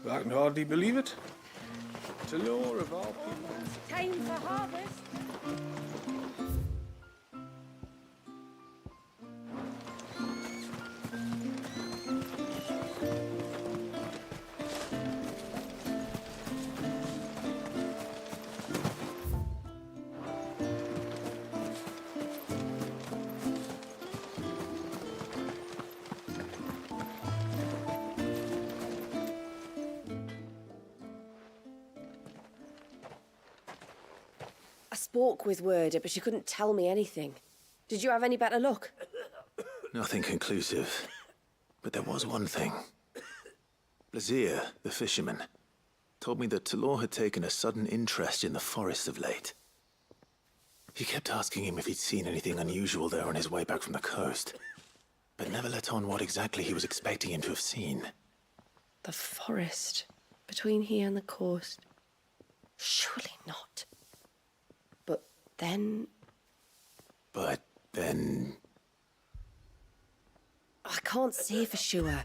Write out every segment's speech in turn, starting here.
I can hardly believe it. Talor of all people. Time for harvest. I spoke with Werder, but she couldn't tell me anything. Did you have any better luck? Nothing conclusive. But there was one thing. Blazir, the fisherman, told me that Talor had taken a sudden interest in the forest of late. He kept asking him if he'd seen anything unusual there on his way back from the coast, but never let on what exactly he was expecting him to have seen. The forest. Between here and the coast. Surely not. But then... I can't say for sure.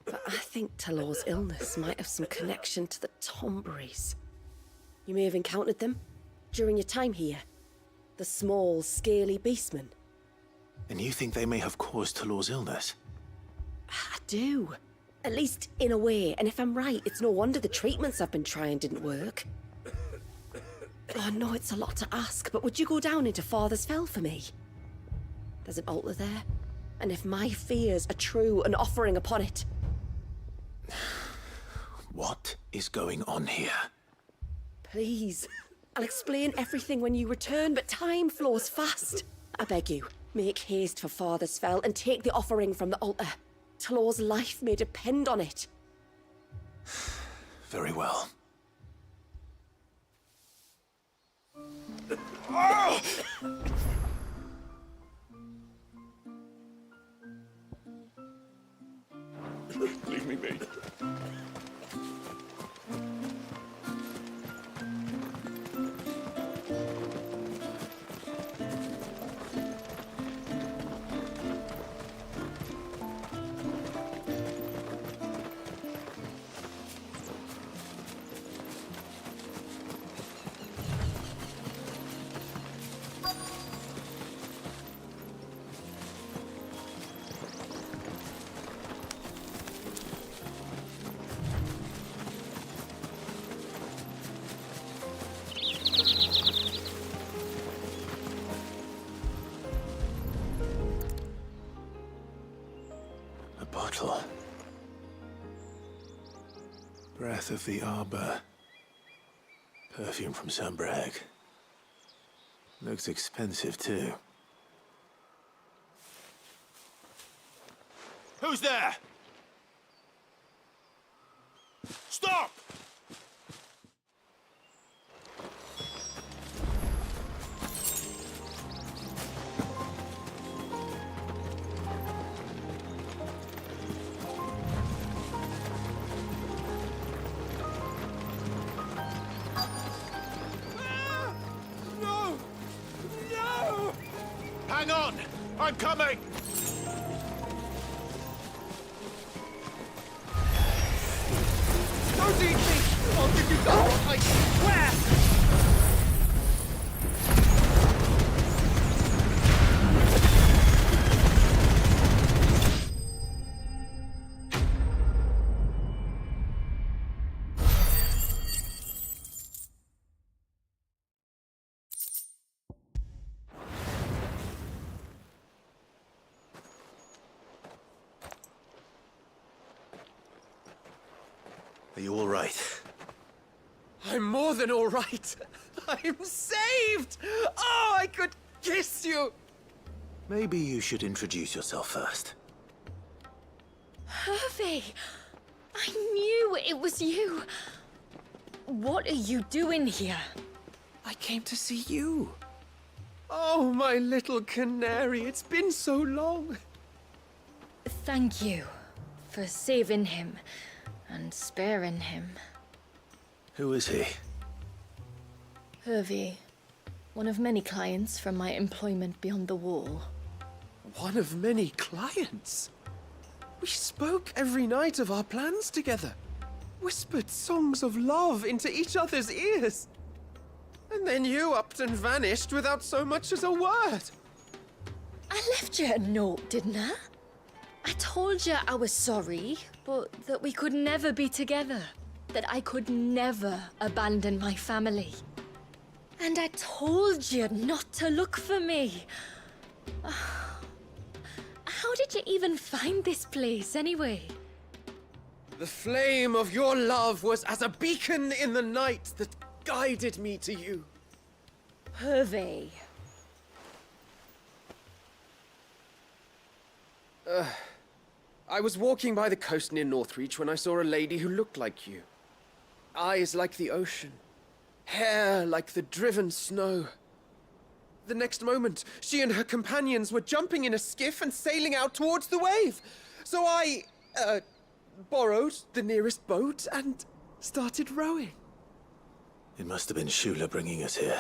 But I think Talor's illness might have some connection to the Tomberries. You may have encountered them during your time here. The small, scaly beastmen. And you think they may have caused Talor's illness? I do. At least in a way. And if I'm right, it's no wonder the treatments I've been trying didn't work. Oh, I know it's a lot to ask, but would you go down into Father's Fell for me? There's an altar there. And if my fears are true, an offering upon it. What is going on here? Please. I'll explain everything when you return, but time flows fast. I beg you, make haste for Father's Fell and take the offering from the altar. Talor's life may depend on it. Very well. Leave me be. A bottle. Breath of the arbor. Perfume from Sunbrag. Looks expensive, too. Who's there? Stop! No! No! Hang on! I'm coming! Don't eat me! I'll give you that, I swear! Are you all right? I'm more than all right. I'm saved! Oh, I could kiss you! Maybe you should introduce yourself first. Hervey! I knew it was you. What are you doing here? I came to see you. Oh, my little canary, it's been so long. Thank you for saving him and sparing him. Who is he? Hervey, one of many clients from my employment beyond the wall. One of many clients. We spoke every night of our plans together. whispered songs of love into each other's ears. And then you upped and vanished without so much as a word. I left you a note, didn't I? I told you I was sorry, but that we could never be together. That I could never abandon my family. And I told you not to look for me. How did you even find this place, anyway? The flame of your love was as a beacon in the night that guided me to you. Hervé. I was walking by the coast near Northreach when I saw a lady who looked like you. Eyes like the ocean. Hair like the driven snow. The next moment, she and her companions were jumping in a skiff and sailing out towards the wave. So I, borrowed the nearest boat and started rowing. It must have been Shula bringing us here.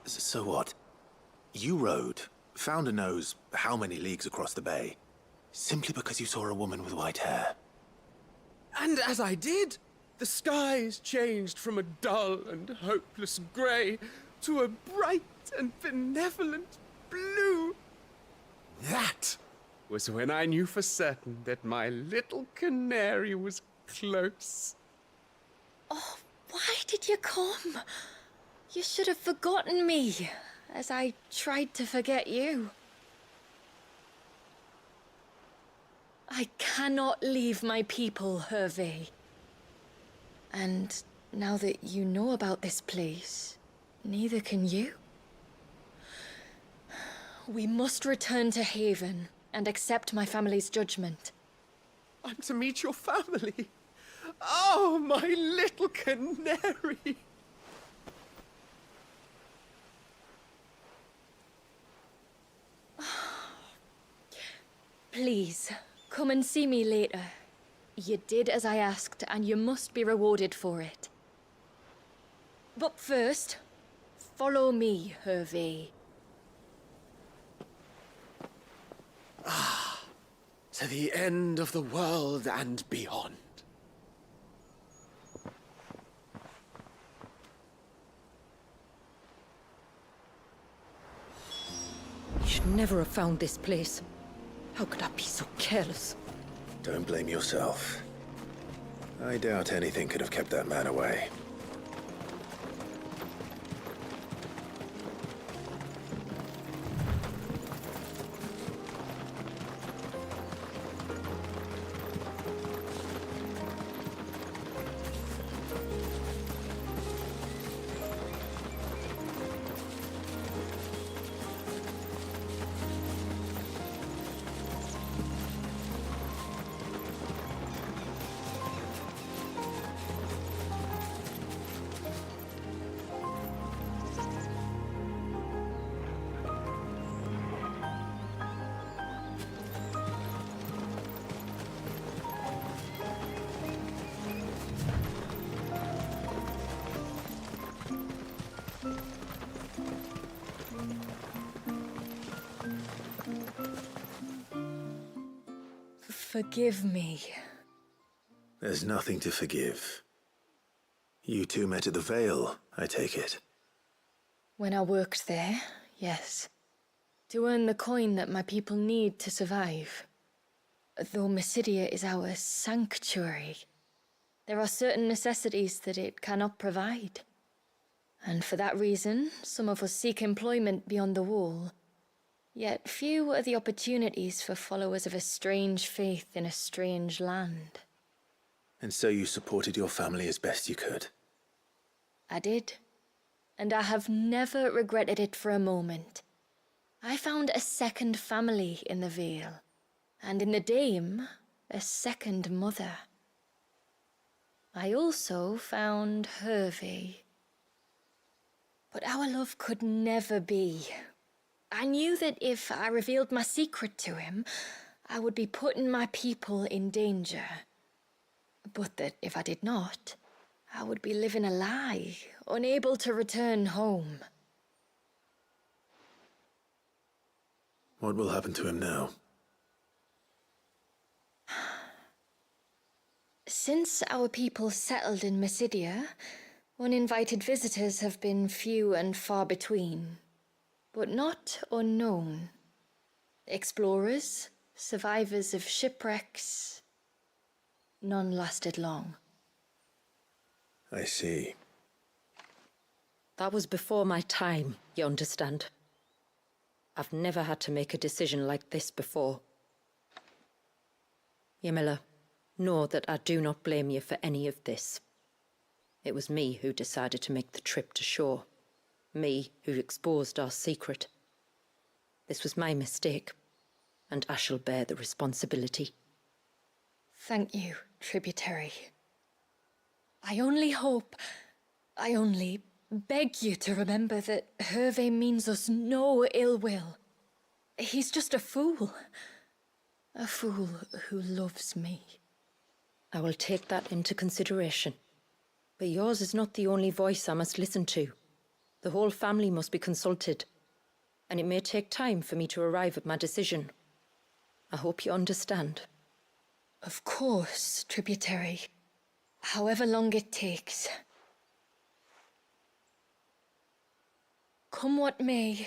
So what? You rowed, founder knows how many leagues across the bay, simply because you saw a woman with white hair. And as I did, the skies changed from a dull and hopeless grey to a bright and benevolent blue. That was when I knew for certain that my little canary was close. Oh, why did you come? You should have forgotten me, as I tried to forget you. I cannot leave my people, Hervé. And now that you know about this place, neither can you. We must return to Haven and accept my family's judgment. I'm to meet your family. Oh, my little canary. Please, come and see me later. You did as I asked, and you must be rewarded for it. But first, follow me, Hervé. To the end of the world and beyond. You should never have found this place. How could I be so careless? Don't blame yourself. I doubt anything could have kept that man away. Forgive me. There's nothing to forgive. You two met at the Vale, I take it. When I worked there, yes. To earn the coin that my people need to survive. Though Mysidia is our sanctuary, there are certain necessities that it cannot provide. And for that reason, some of us seek employment beyond the wall. Yet few are the opportunities for followers of a strange faith in a strange land. And so you supported your family as best you could? I did. And I have never regretted it for a moment. I found a second family in the Vale. And in the Dame, a second mother. I also found Hervé. But our love could never be. I knew that if I revealed my secret to him, I would be putting my people in danger. But that if I did not, I would be living a lie, unable to return home. What will happen to him now? Since our people settled in Mysidia, uninvited visitors have been few and far between, but not unknown. Explorers, survivors of shipwrecks, none lasted long. I see. That was before my time, you understand? I've never had to make a decision like this before. Ymila, know that I do not blame you for any of this. It was me who decided to make the trip to shore. Me who exposed our secret. This was my mistake, and I shall bear the responsibility. Thank you, tributary. I only beg you to remember that Hervé means us no ill will. He's just a fool. A fool who loves me. I will take that into consideration. But yours is not the only voice I must listen to. The whole family must be consulted, and it may take time for me to arrive at my decision. I hope you understand. Of course, tributary. However long it takes. Come what may,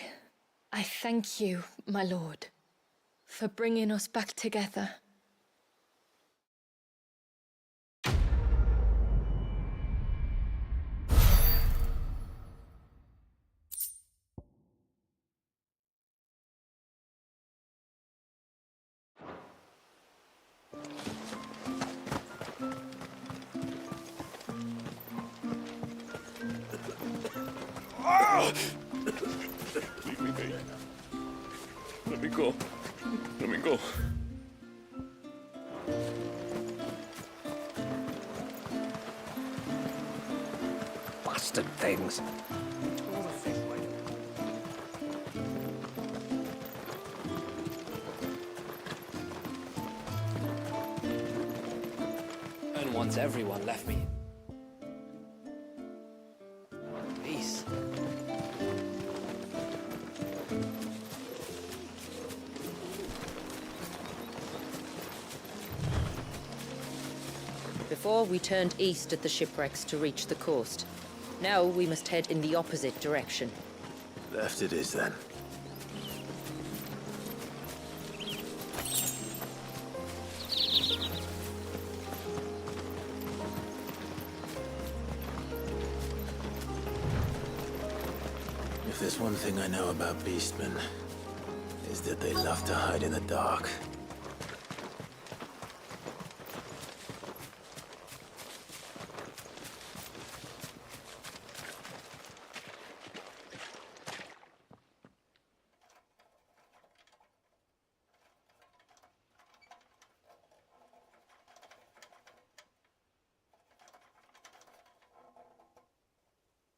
I thank you, my lord, for bringing us back together. Leave me be. Let me go. Let me go. Bastard things. And once everyone left me. Peace. Before we turned east at the shipwrecks to reach the coast. Now we must head in the opposite direction. Left it is then. If there's one thing I know about beastmen, is that they love to hide in the dark.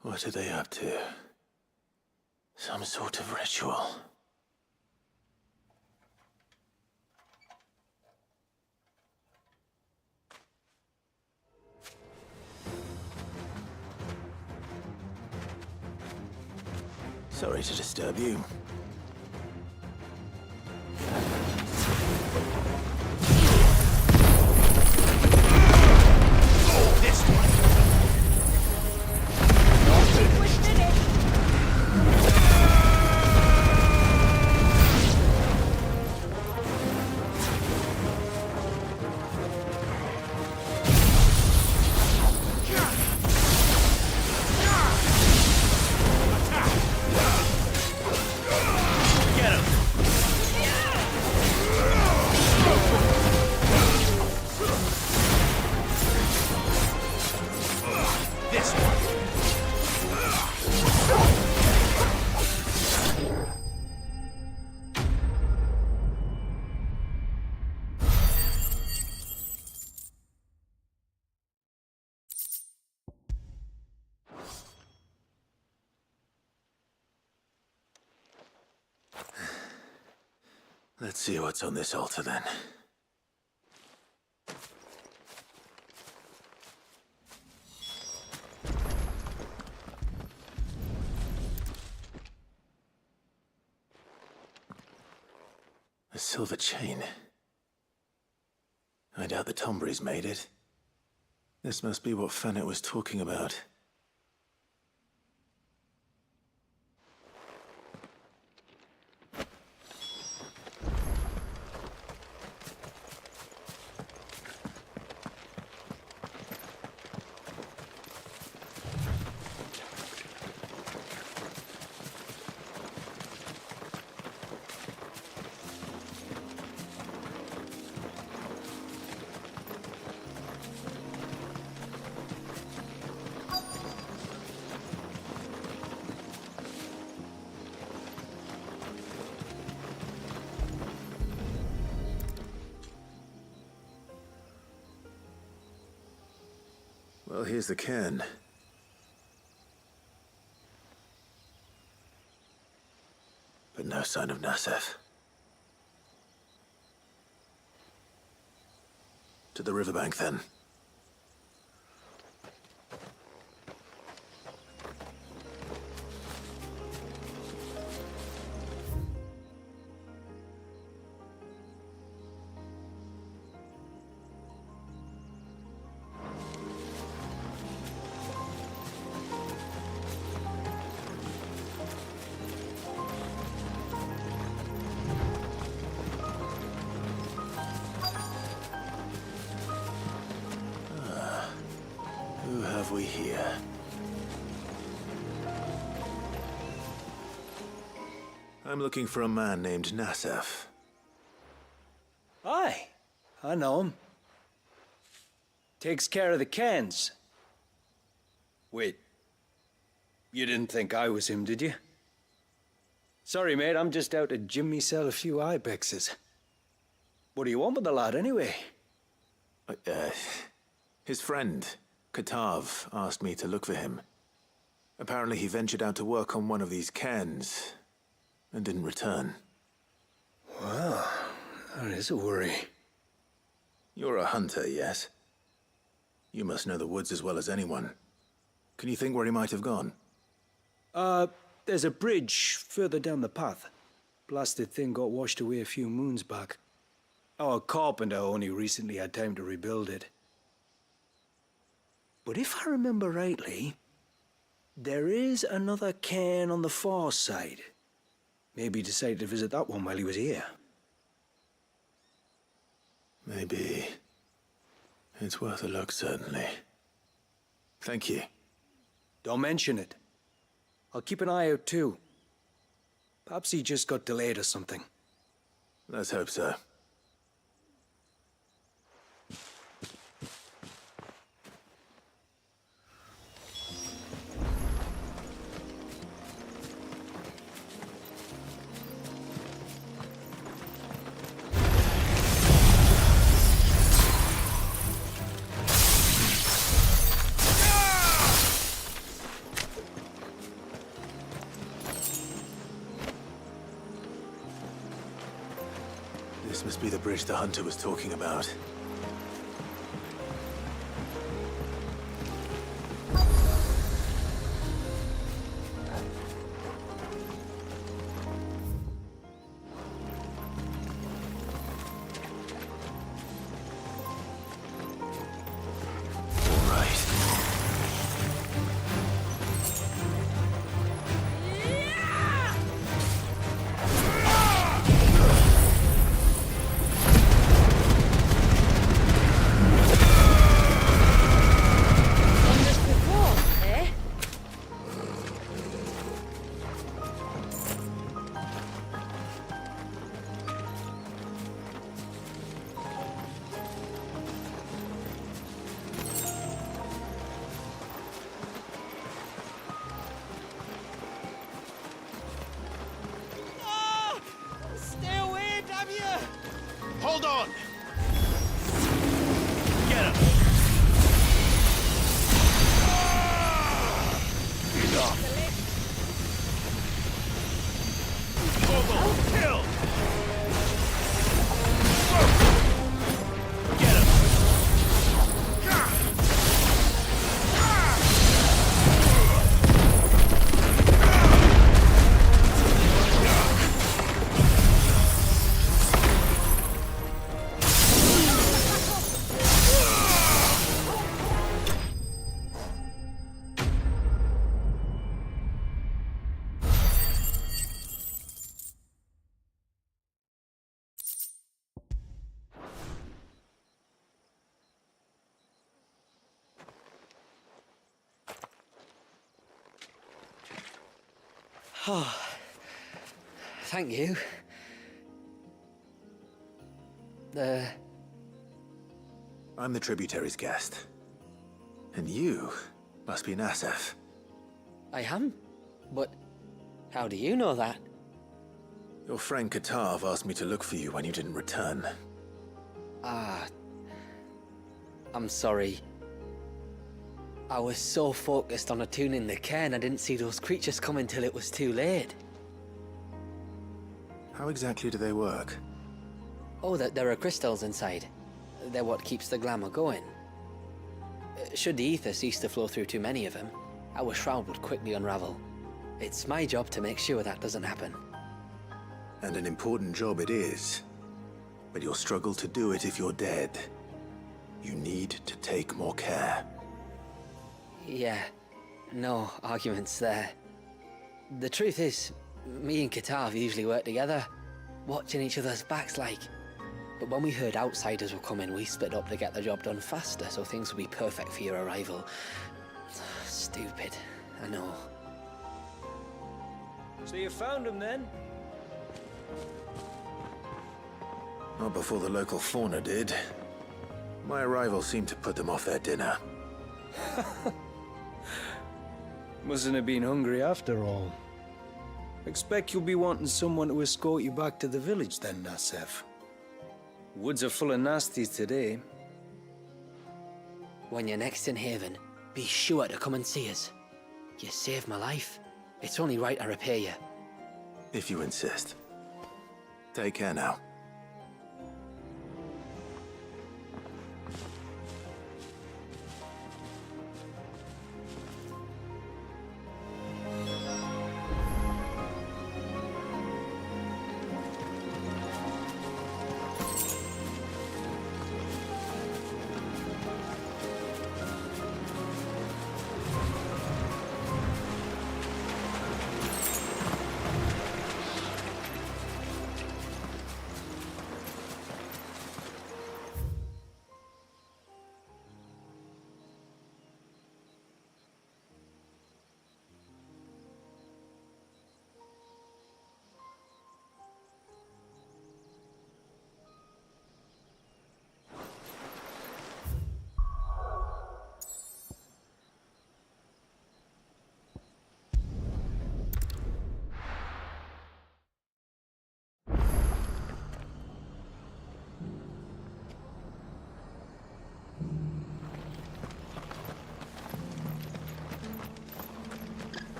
What are they up to? Some sort of ritual. Sorry to disturb you. Let's see what's on this altar then. A silver chain. I doubt the Tombries made it. This must be what Fennec was talking about. Well, here's the cairn. But no sign of Nasef. To the riverbank, then. Who have we here? I'm looking for a man named Nasef. Aye, I know him. Takes care of the cans. Wait, you didn't think I was him, did you? Sorry, mate, I'm just out to gym myself a few ibexes. What do you want with the lad, anyway? His friend, Katav, asked me to look for him. Apparently he ventured out to work on one of these cairns and didn't return. Well, that is a worry. You're a hunter, yes? You must know the woods as well as anyone. Can you think where he might have gone? There's a bridge further down the path. Blasted thing got washed away a few moons back. Our carpenter only recently had time to rebuild it. But if I remember rightly, there is another cairn on the far side. Maybe he decided to visit that one while he was here. Maybe. It's worth a look, certainly. Thank you. Don't mention it. I'll keep an eye out too. Perhaps he just got delayed or something. Let's hope so. This must be the bridge the hunter was talking about. Hold on! Get him! He's off. Vogel, kill! Get him! Thank you. I'm the tributary's guest. And you must be Nassef. I am? But how do you know that? Your friend Katav asked me to look for you when you didn't return. I'm sorry. I was so focused on attuning the cairn, I didn't see those creatures come until it was too late. How exactly do they work? Oh, there are crystals inside. They're what keeps the glamour going. Should the ether cease to flow through too many of them, our shroud would quickly unravel. It's my job to make sure that doesn't happen. And an important job it is. But you'll struggle to do it if you're dead. You need to take more care. Yeah, no arguments there. The truth is, me and Katav usually work together, watching each other's backs like. But when we heard outsiders were coming, we split up to get the job done faster, so things would be perfect for your arrival. Stupid, I know. So you found him then? Not before the local fauna did. My arrival seemed to put them off their dinner. Mustn't have been hungry after all. Expect you'll be wanting someone to escort you back to the village then, Nassef. Woods are full of nasties today. When you're next in Haven, be sure to come and see us. You saved my life. It's only right I repay you. If you insist. Take care now.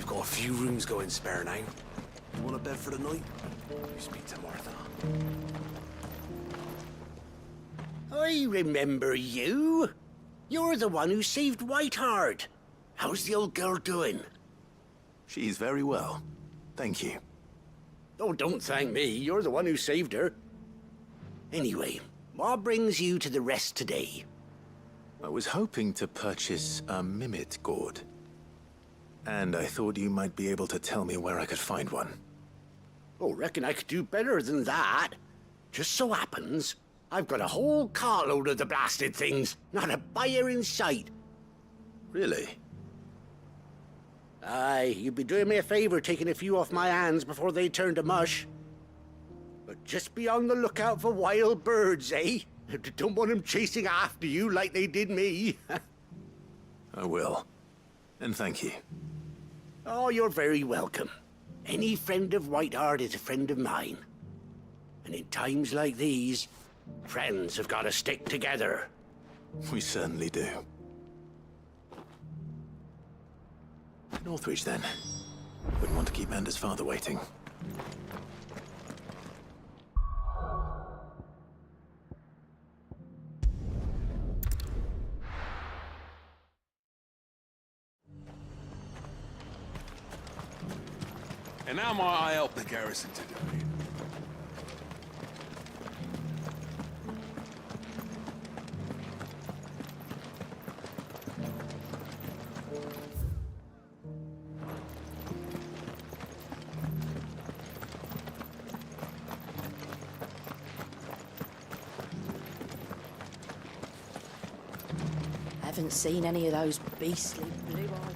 Got a few rooms going spare now. You want a bed for the night? You speak to Martha. I remember you. You're the one who saved Whiteheart. How's the old girl doing? She's very well. Thank you. Oh, don't thank me. You're the one who saved her. Anyway, what brings you to the rest today? I was hoping to purchase a Mimit gourd. And I thought you might be able to tell me where I could find one. Oh, reckon I could do better than that. Just so happens, I've got a whole carload of the blasted things. Not a buyer in sight. Really? Aye, you'd be doing me a favor taking a few off my hands before they turn to mush. But just be on the lookout for wild birds, eh? Don't want them chasing after you like they did me. I will. And thank you. Oh, you're very welcome. Any friend of Whiteheart is a friend of mine. And in times like these, friends have got to stick together. We certainly do. Northreach, then. Wouldn't want to keep Mander's father waiting. And now might I help the garrison today? Haven't seen any of those beastly blue-eyed...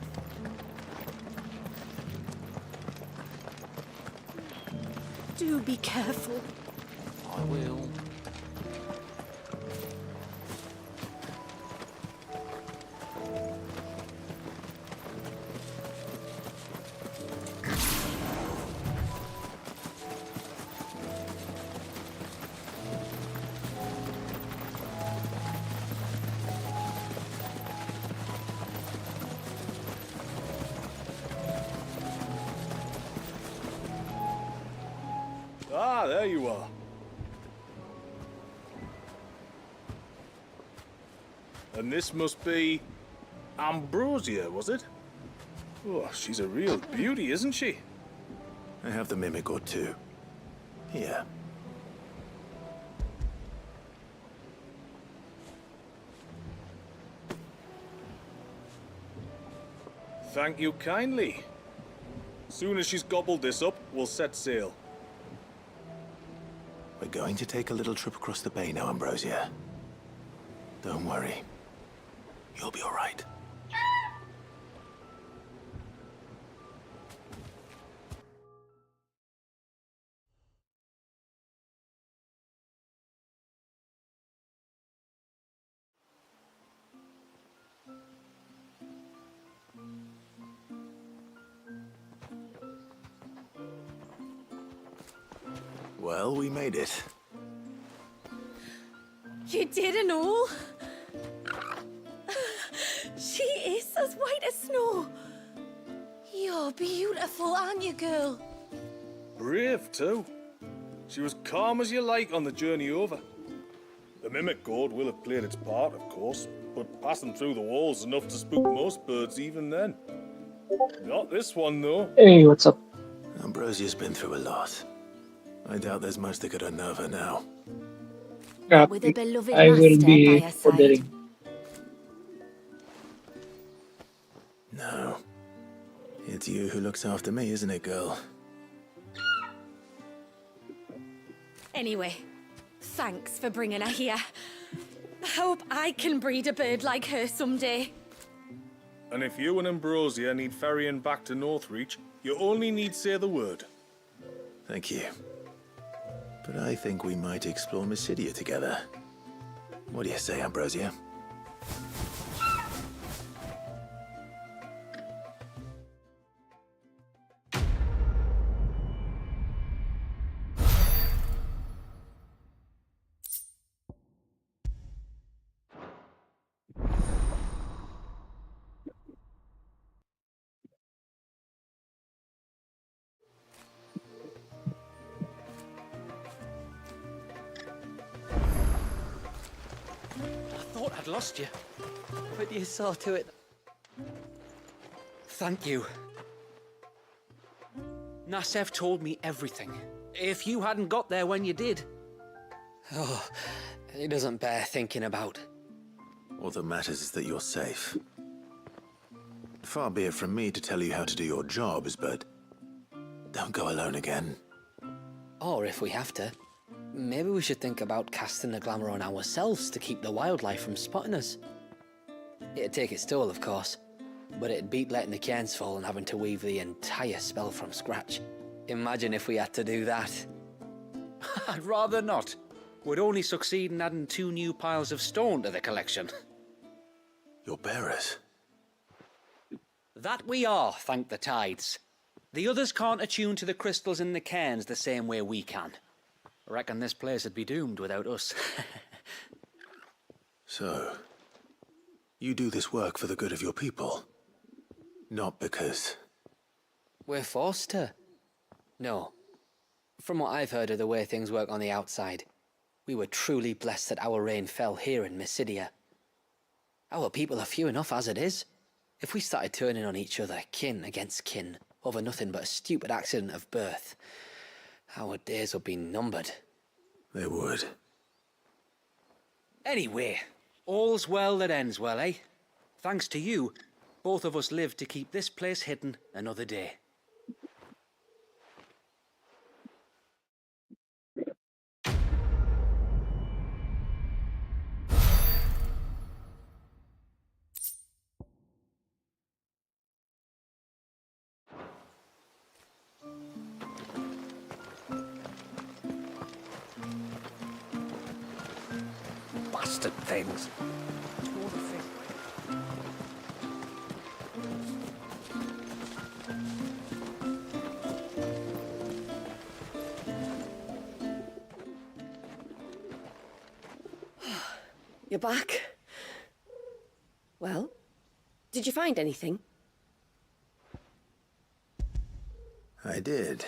be careful. I will. Ah, there you are. And this must be Ambrosia, was it? Oh, she's a real beauty, isn't she? I have the mimic or two. Here. Thank you kindly. Soon as she's gobbled this up, we'll set sail. We're going to take a little trip across the bay now, Ambrosia. Don't worry. You'll be all right. Well, we made it. You did and all? She is as white as snow. You're beautiful, aren't you, girl? Brave, too. She was calm as you like on the journey over. The mimic gourd will have played its part, of course, but passing through the walls enough to spook most birds even then. Not this one, though. Hey, what's up? Ambrosia's been through a lot. I doubt there's much that could unnerve her now. With a beloved I will master be by her side. ordering. No. It's you who looks after me, isn't it, girl? Anyway, thanks for bringing her here. I hope I can breed a bird like her someday. And if you and Ambrosia need ferrying back to Northreach, you only need say the word. Thank you. But I think we might explore Mysidia together. What do you say, Ambrosia? I thought I'd lost you, but you saw to it. Thank you. Nasev told me everything. If you hadn't got there when you did. Oh, it doesn't bear thinking about. All that matters is that you're safe. Far be it from me to tell you how to do your jobs, but don't go alone again. Or if we have to, maybe we should think about casting the glamour on ourselves to keep the wildlife from spotting us. It'd take its toll, of course, but it'd beat letting the cairns fall and having to weave the entire spell from scratch. Imagine if we had to do that. I'd rather not. We'd only succeed in adding 2 new piles of stone to the collection. Your bearers? That we are, thank the tides. The others can't attune to the crystals in the cairns the same way we can. I reckon this place would be doomed without us. So, you do this work for the good of your people? Not because... We're forced to. No. From what I've heard of the way things work on the outside, we were truly blessed that our rain fell here in Mysidia. Our people are few enough as it is. If we started turning on each other, kin against kin, over nothing but a stupid accident of birth, our days would be numbered. They would. Anyway, all's well that ends well, eh? Thanks to you, both of us lived to keep this place hidden another day. bastard things. You're back. Well, did you find anything? I did.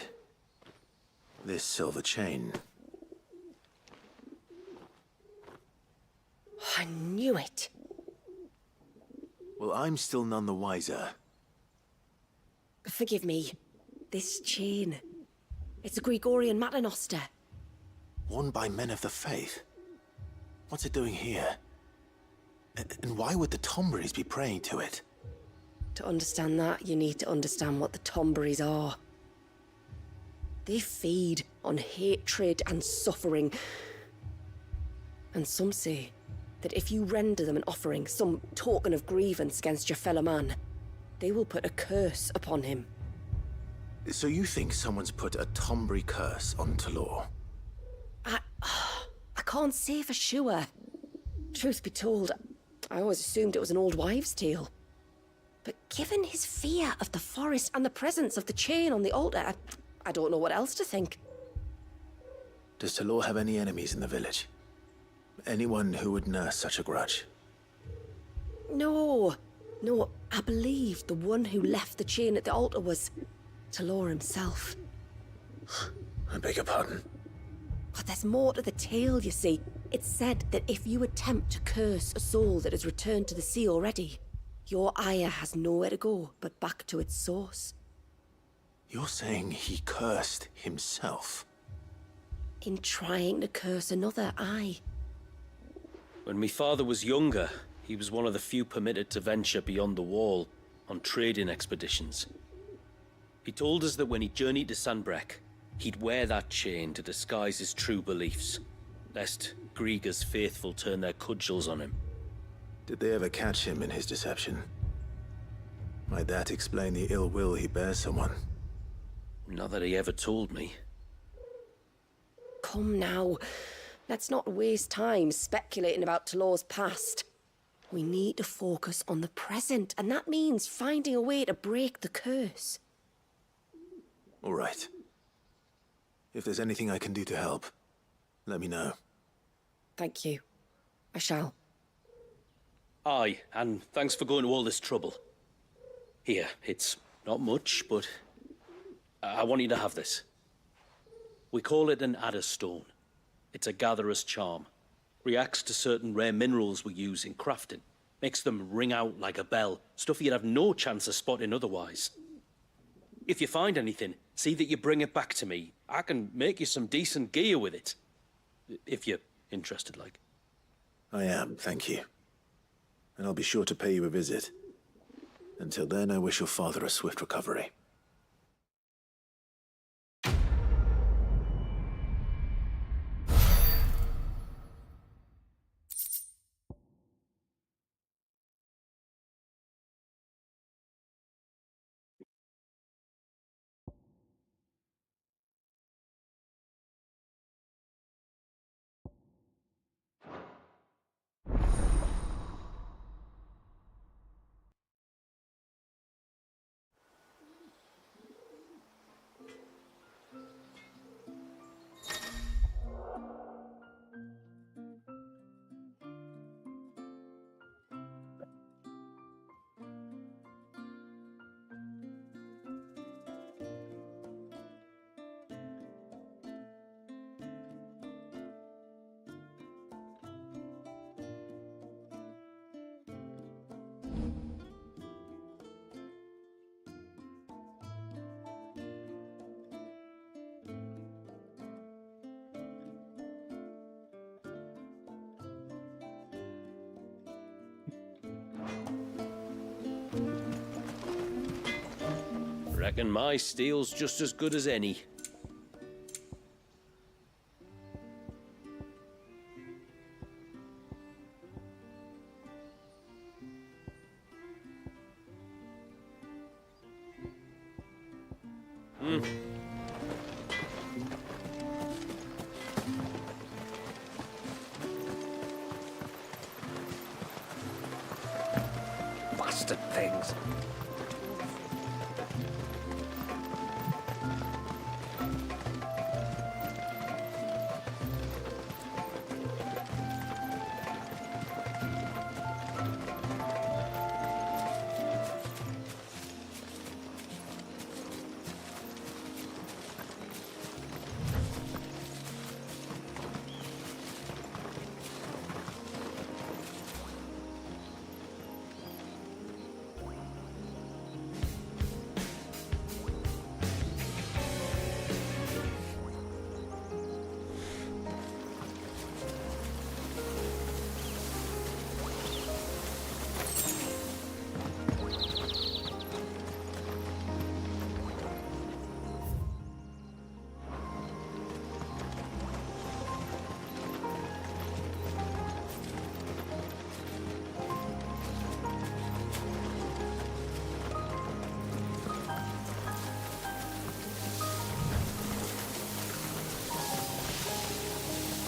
This silver chain. I knew it. Well, I'm still none the wiser. Forgive me. This chain. It's a Gregorian Maternoster. Worn by men of the faith. What's it doing here? And why would the Tomberries be praying to it? To understand that, you need to understand what the Tomberries are. They feed on hatred and suffering. And some say that if you render them an offering, some token of grievance against your fellow man, they will put a curse upon him. So you think someone's put a Tombury curse on Talor? I can't say for sure. Truth be told, I always assumed it was an old wives' tale. But given his fear of the forest and the presence of the chain on the altar, I don't know what else to think. Does Talor have any enemies in the village? Anyone who would nurse such a grudge? No, I believe the one who left the chain at the altar was Talor himself. I beg your pardon? But there's more to the tale, you see. It's said that if you attempt to curse a soul that has returned to the sea already, your ire has nowhere to go but back to its source. You're saying he cursed himself? In trying to curse another, aye. When my father was younger, he was one of the few permitted to venture beyond the wall on trading expeditions. He told us that when he journeyed to Sanbreque, he'd wear that chain to disguise his true beliefs, lest Griega's faithful turn their cudgels on him. Did they ever catch him in his deception? Might that explain the ill will he bears someone? Not that he ever told me. Come now. Let's not waste time speculating about Talor's past. We need to focus on the present, and that means finding a way to break the curse. All right. If there's anything I can do to help, let me know. Thank you. I shall. Aye, and thanks for going to all this trouble. Here, it's not much, but I want you to have this. We call it an adder stone. It's a gatherer's charm. Reacts to certain rare minerals we use in crafting. Makes them ring out like a bell, stuff you'd have no chance of spotting otherwise. If you find anything, see that you bring it back to me. I can make you some decent gear with it. If you're interested, like. I am, thank you. And I'll be sure to pay you a visit. Until then, I wish your father a swift recovery. Reckon my steel's just as good as any. blasted things.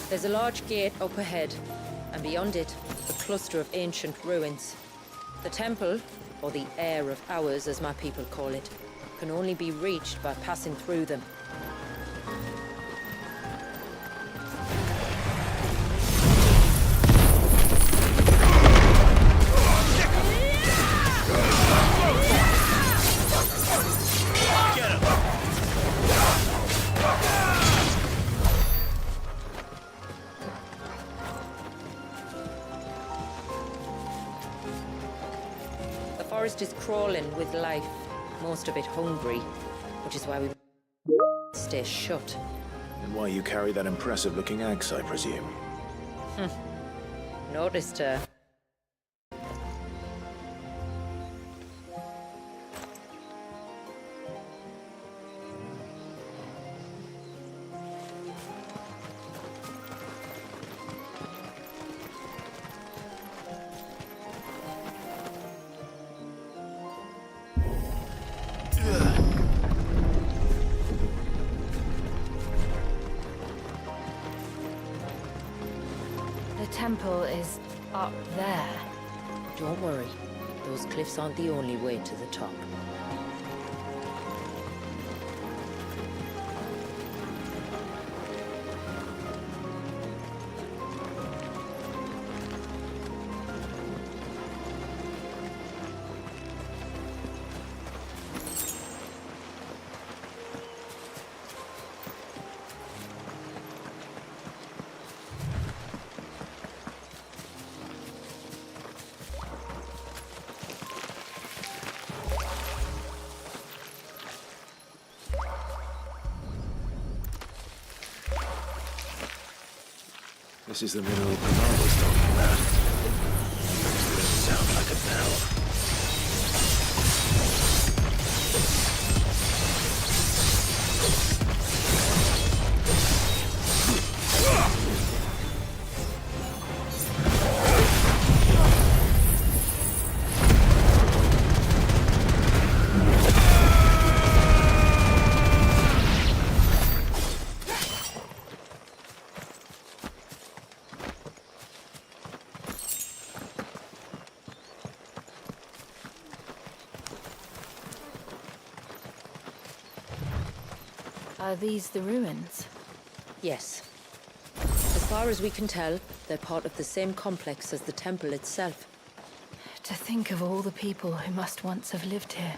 There's a large gate up ahead, and beyond it, a cluster of ancient ruins. The temple, or the Heir of Hours as my people call it, can only be reached by passing through them. The forest is crawling with life, most of it hungry, which is why we stay shut. And why you carry that impressive-looking axe, I presume? Noticed her. The temple is up there. Don't worry, those cliffs aren't the only way to the top. This is the mineral Bernard was talking about. Doesn't sound like a bell. Are these the ruins? Yes. As far as we can tell, they're part of the same complex as the temple itself. To think of all the people who must once have lived here.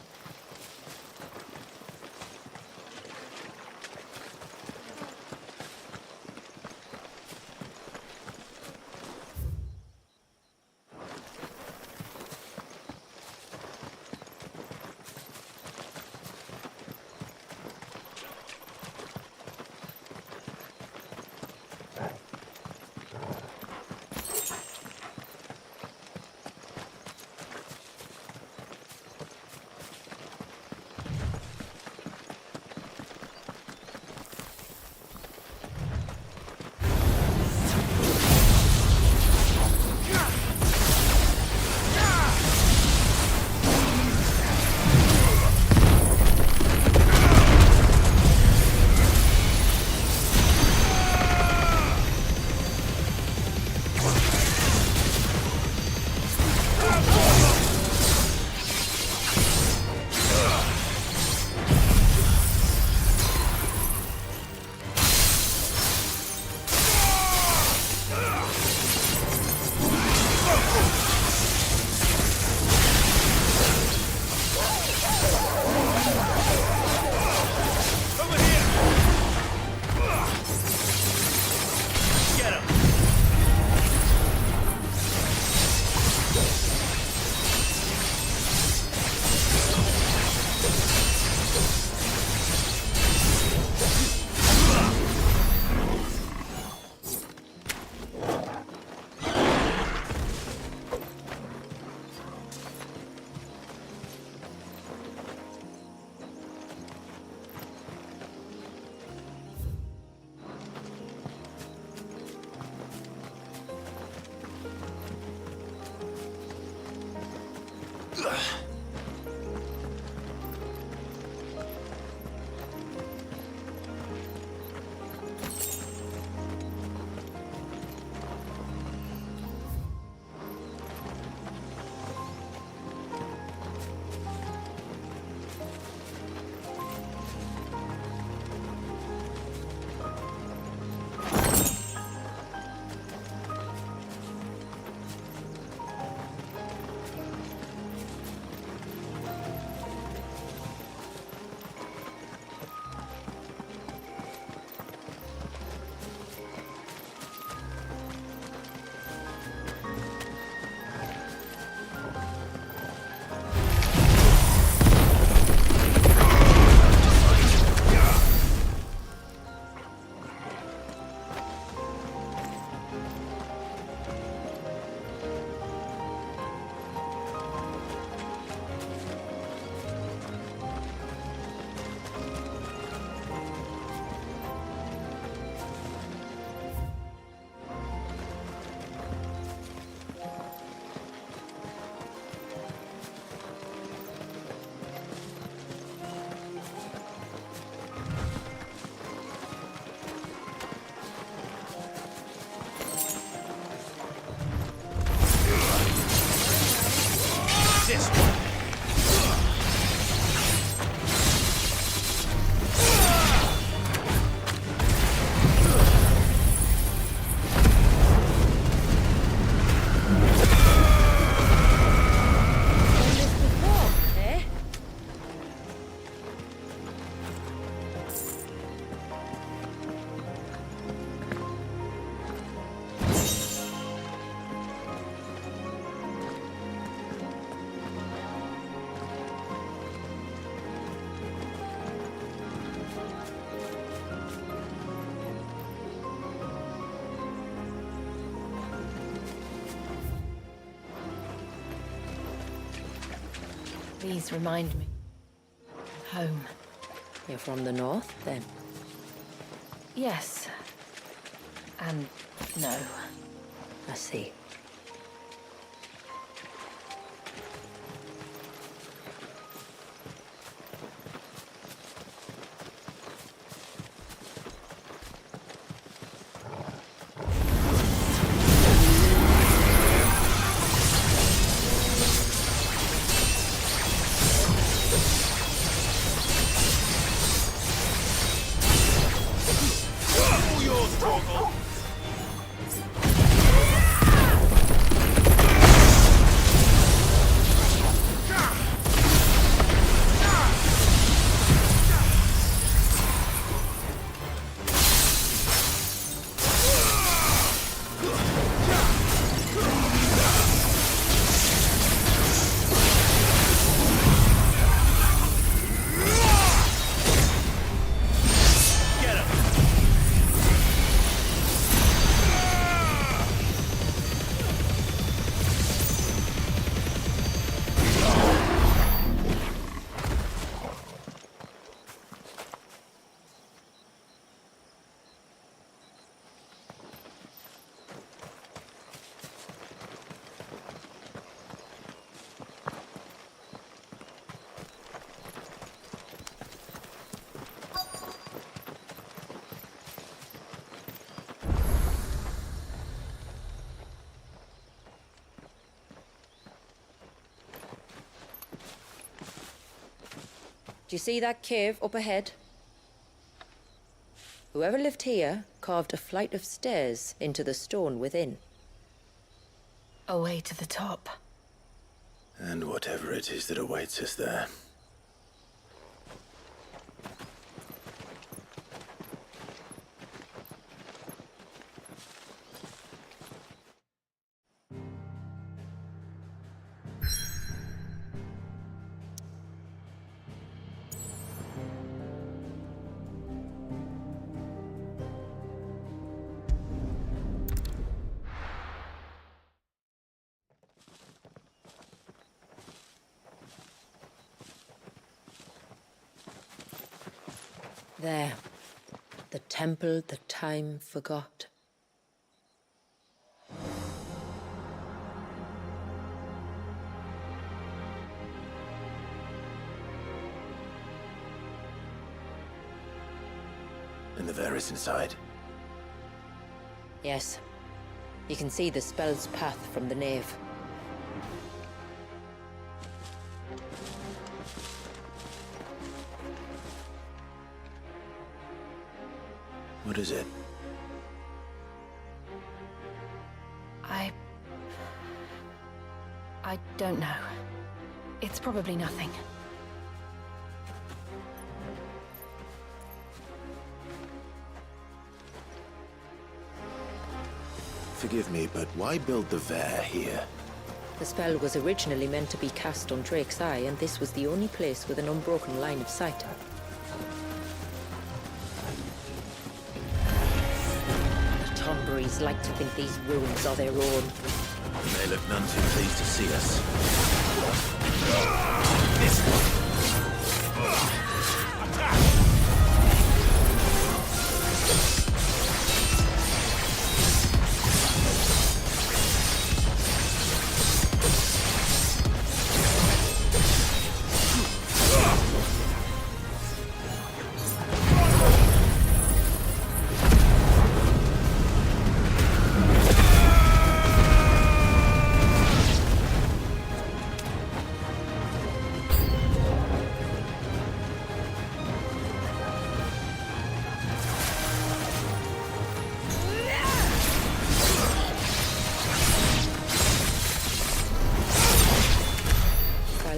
These remind me of home. You're from the north, then? Yes. And no. I see. Do you see that cave up ahead? Whoever lived here carved a flight of stairs into the stone within. A way to the top. And whatever it is that awaits us there. There. The temple that time forgot. the Varys inside? Yes. You can see the spell's path from the nave. What is it? I don't know. It's probably nothing. Forgive me, but why build the Vare here? The spell was originally meant to be cast on Drake's Eye, and this was the only place with an unbroken line of sight. The Tonberries like to think these ruins are their own. They look none too pleased to see us.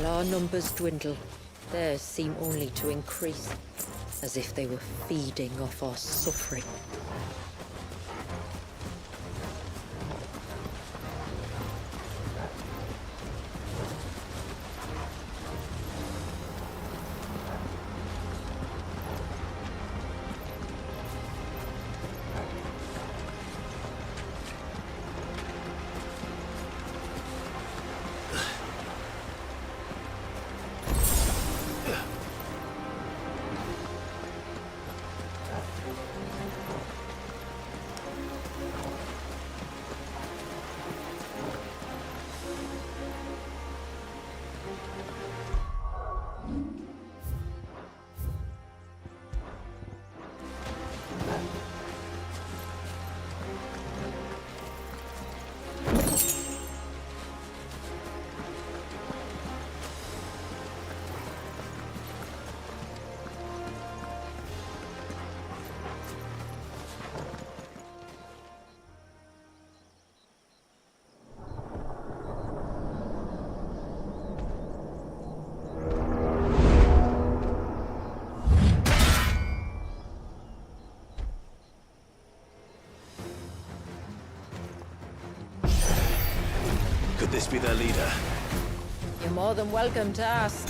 Our numbers dwindle. Theirs seem only to increase, as if they were feeding off our suffering. Could this be their leader? You're more than welcome to ask.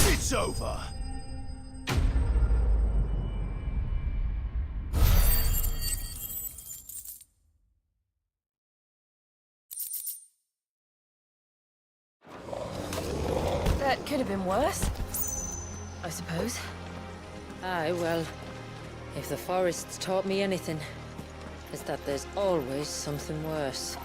It's over. That could have been worse, I suppose. Aye, well, if the forest's taught me anything, it's that there's always something worse.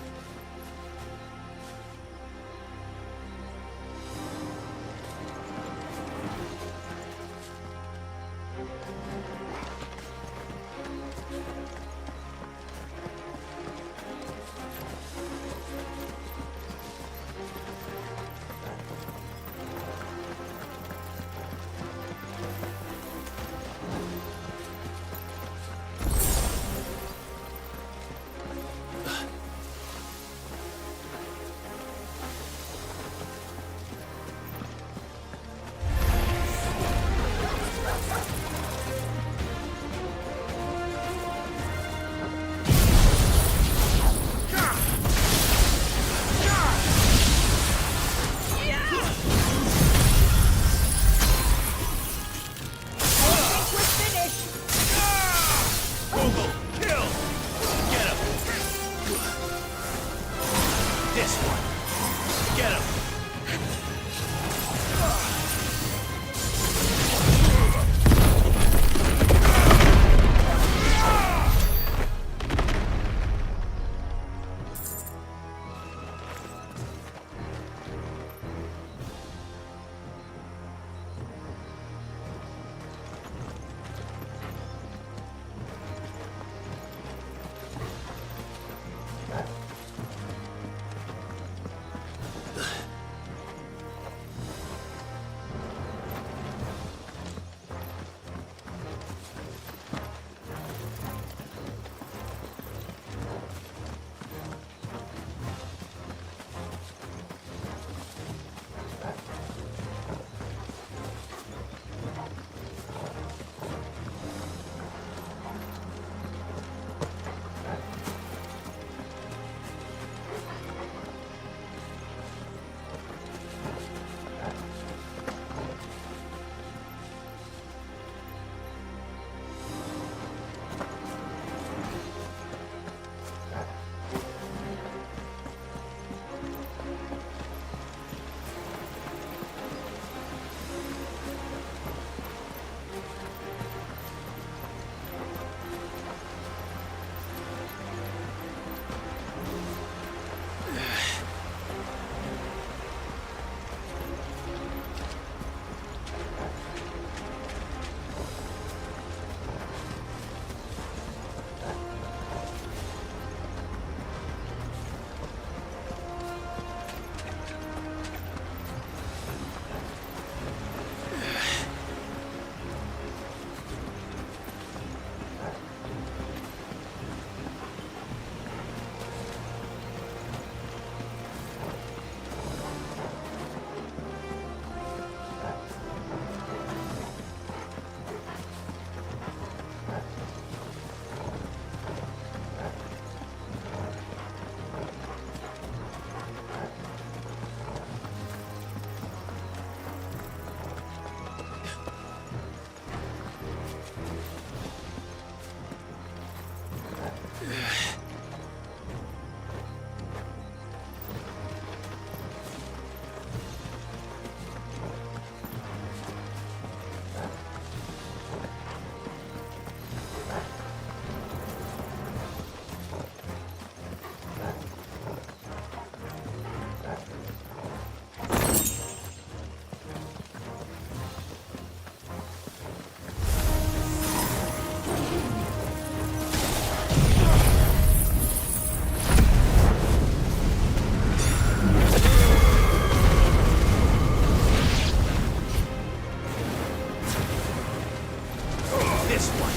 this one.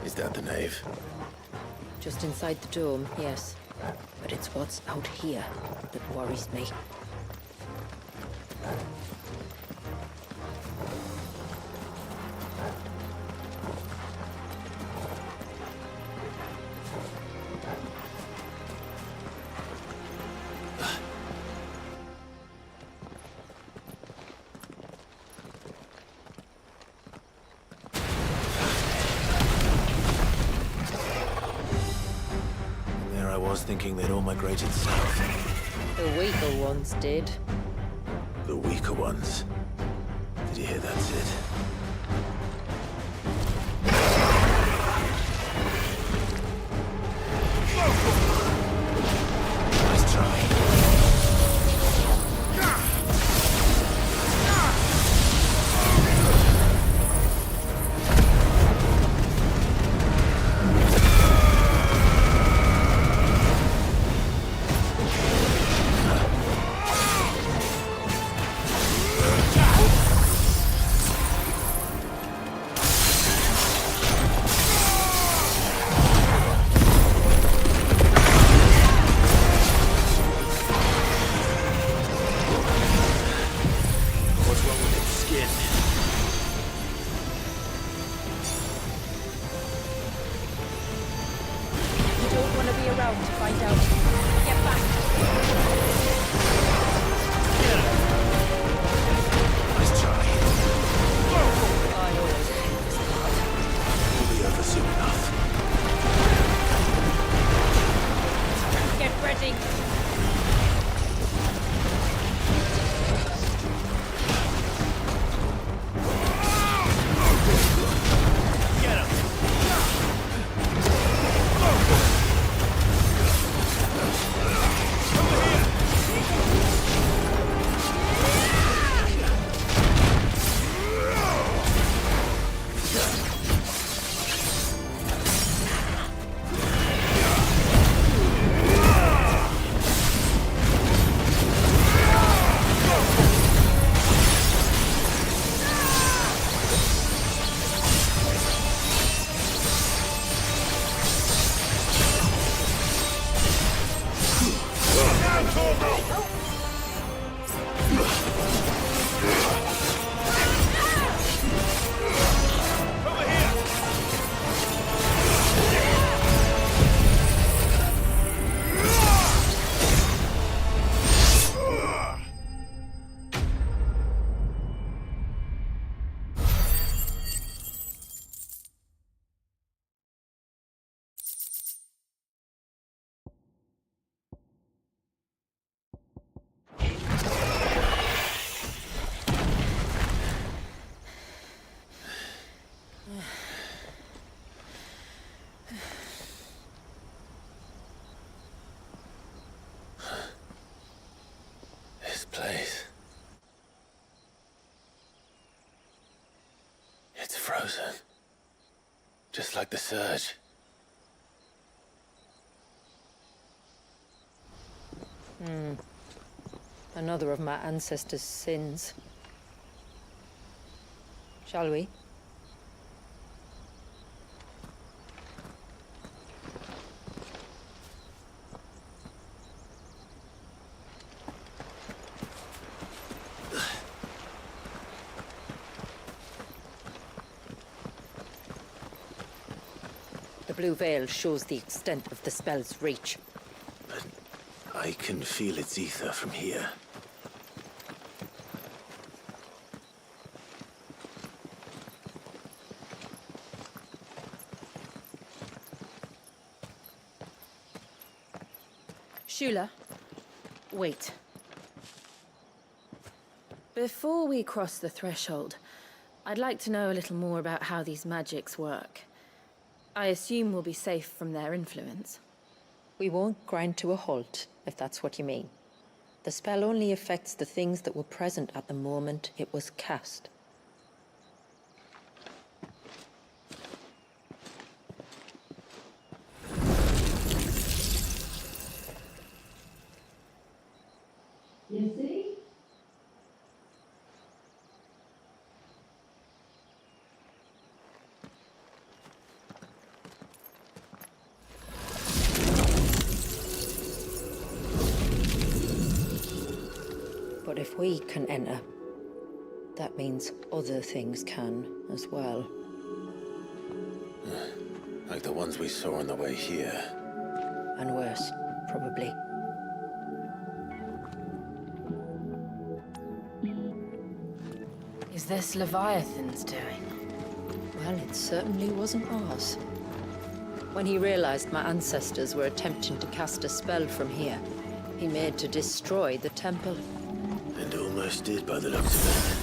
Is that the nave? Just inside the dome, yes. But it's what's out here that worries me. There I was thinking they'd all migrated south. The weaker ones did. The weaker ones. Did you hear that, Sid? Nice try. What's wrong with its skin? You don't want to be around to find out. Get back. Nice try. I always hate this part. It'll be over soon enough. Get ready. frozen. Just like the surge. Another of my ancestors' sins. Shall we? The blue veil shows the extent of the spell's reach. But I can feel its ether from here. Shula, wait. Before we cross the threshold, I'd like to know a little more about how these magics work. I assume we'll be safe from their influence. We won't grind to a halt, if that's what you mean. The spell only affects the things that were present at the moment it was cast. You see? But if we can enter, that means other things can as well. Like the ones we saw on the way here. And worse, probably. Is this Leviathan's doing? Well, it certainly wasn't ours. When he realized my ancestors were attempting to cast a spell from here, he made to destroy the temple. And almost did by the looks of it.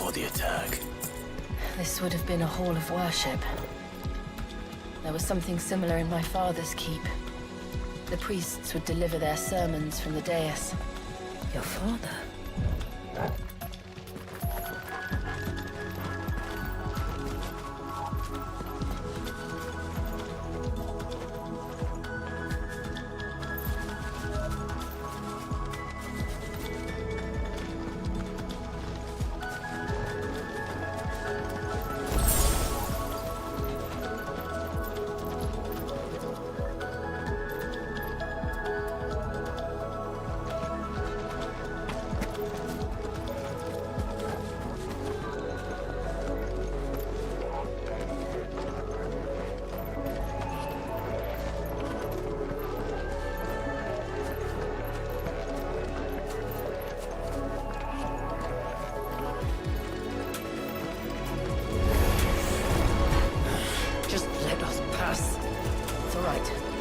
before the attack. This would have been a hall of worship. There was something similar in my father's keep. The priests would deliver their sermons from the dais. Your father?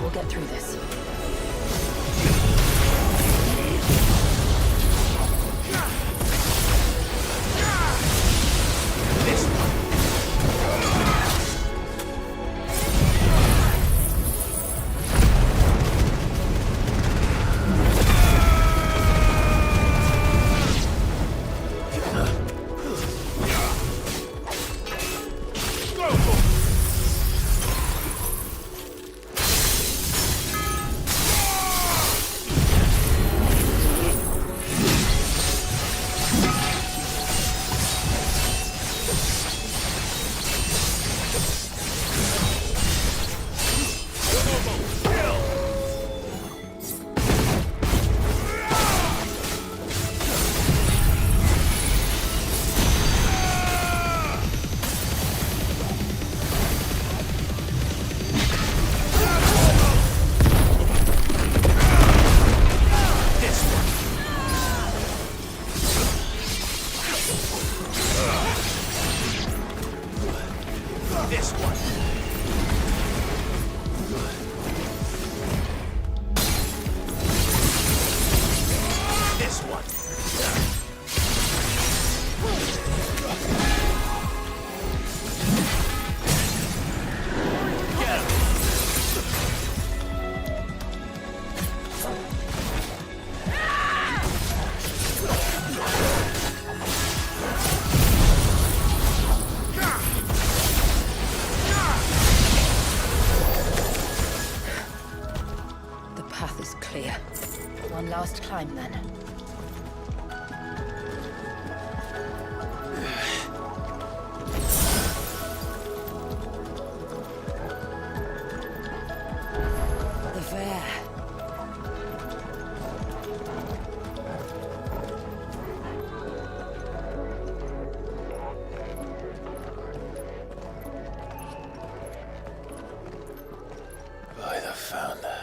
We'll get through this. One last climb, then. The fair. By the founder.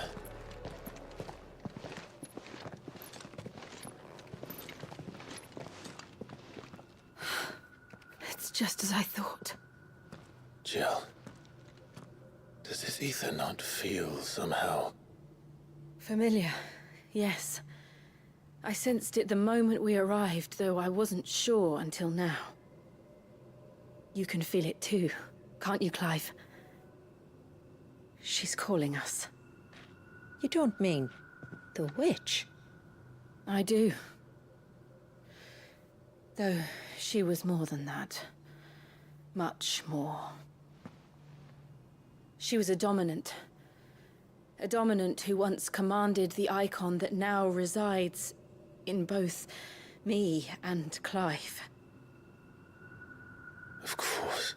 Just as I thought. Jill, does this ether not feel somehow? Familiar, yes. I sensed it the moment we arrived, though I wasn't sure until now. You can feel it too, can't you, Clive? She's calling us. You don't mean the witch? I do. Though she was more than that. Much more. She was a dominant. A dominant who once commanded the icon that now resides in both me and Clive. Of course.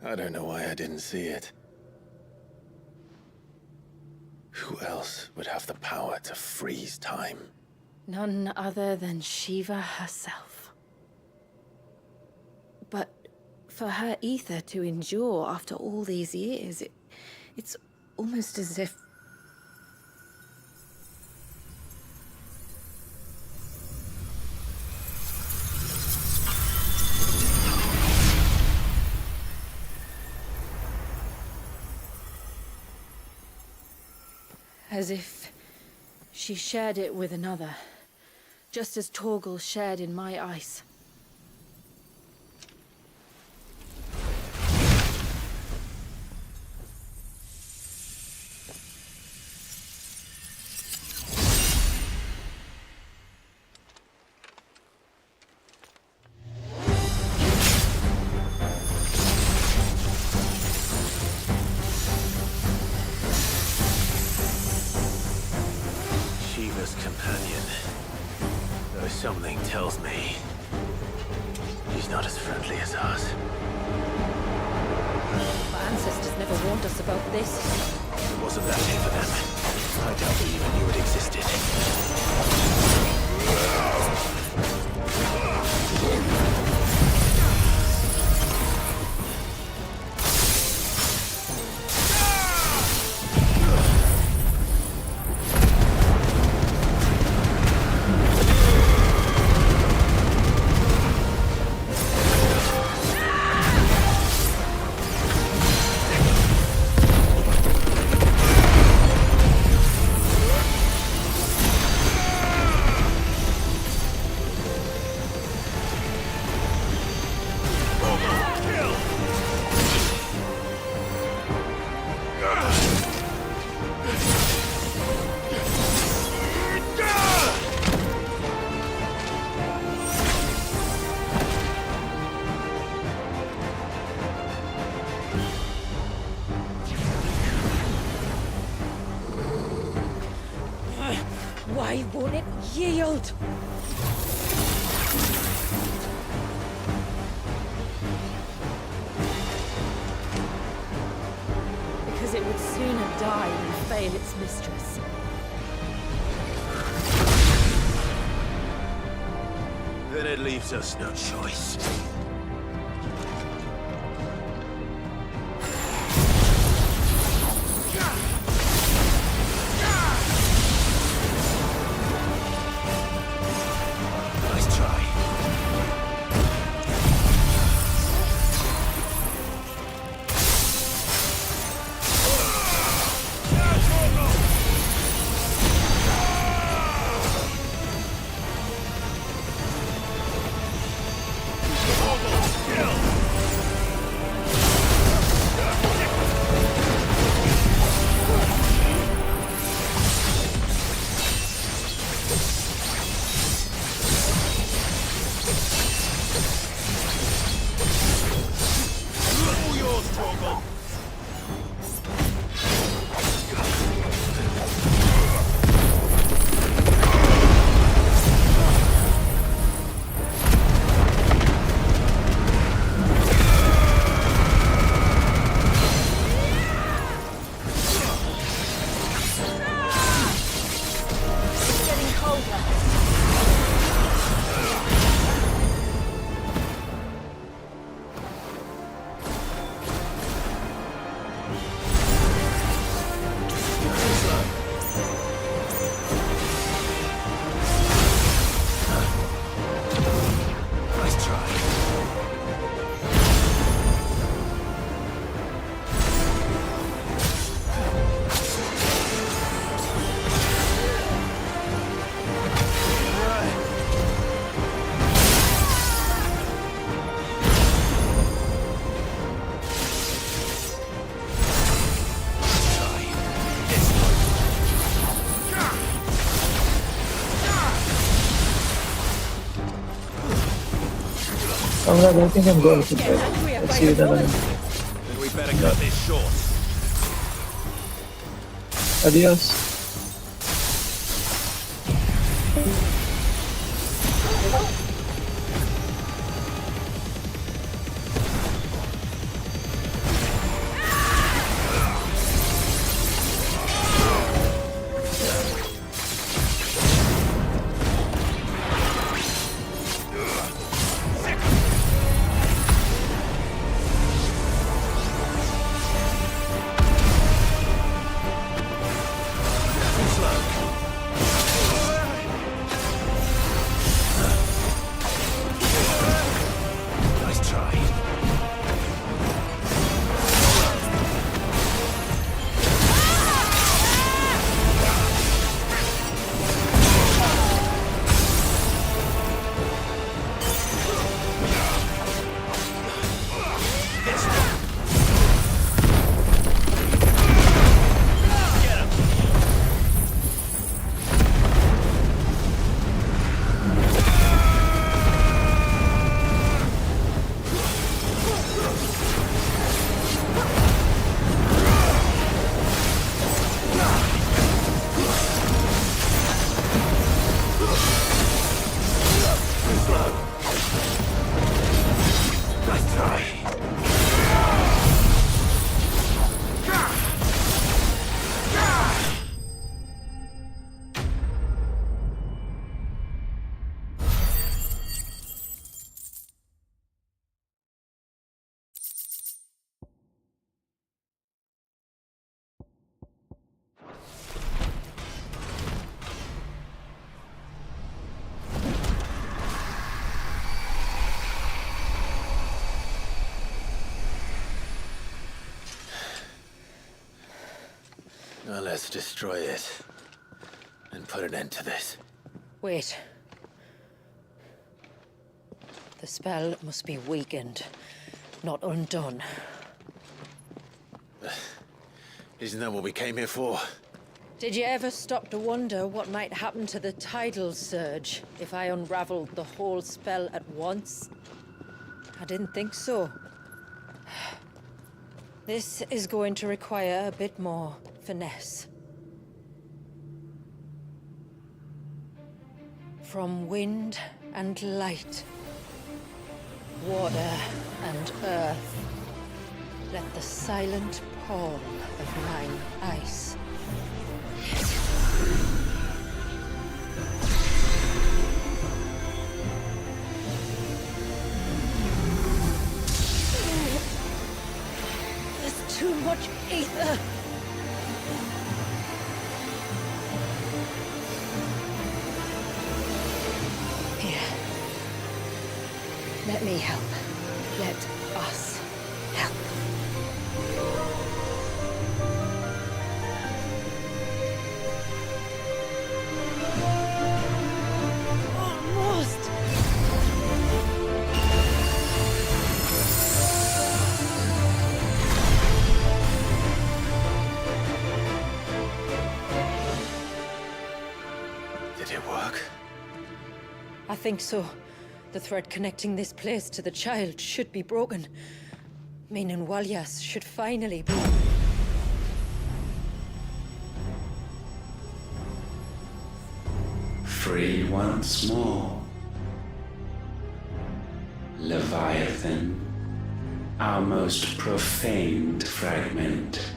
I don't know why I didn't see it. Who else would have the power to freeze time? None other than Shiva herself. But for her ether to endure after all these years, it's almost as if... as if she shared it with another, just as Torgal shared in my ice. Shiva's companion. Though something tells me he's not as friendly as ours. My ancestors never warned us about this. It wasn't that new for them. I doubt they even knew it existed. Why won't it yield? Because it would sooner die than fail its mistress. Then it leaves us no choice. Nice try. I don't think I'm going to bed. Let's see that. Then we better cut this short. Adios. Now let's destroy it. And put an end to this. Wait. The spell must be weakened, not undone. Isn't that what we came here for? Did you ever stop to wonder what might happen to the tidal surge if I unraveled the whole spell at once? I didn't think so. This is going to require a bit more finesse. From wind and light, water and earth, let the silent pall of mine ice. There's too much ether. Let me help. Let us help. Almost. Did it work? I think so. The thread connecting this place to the child should be broken, meaning Walyas should finally be... free once more. Leviathan, our most profaned fragment,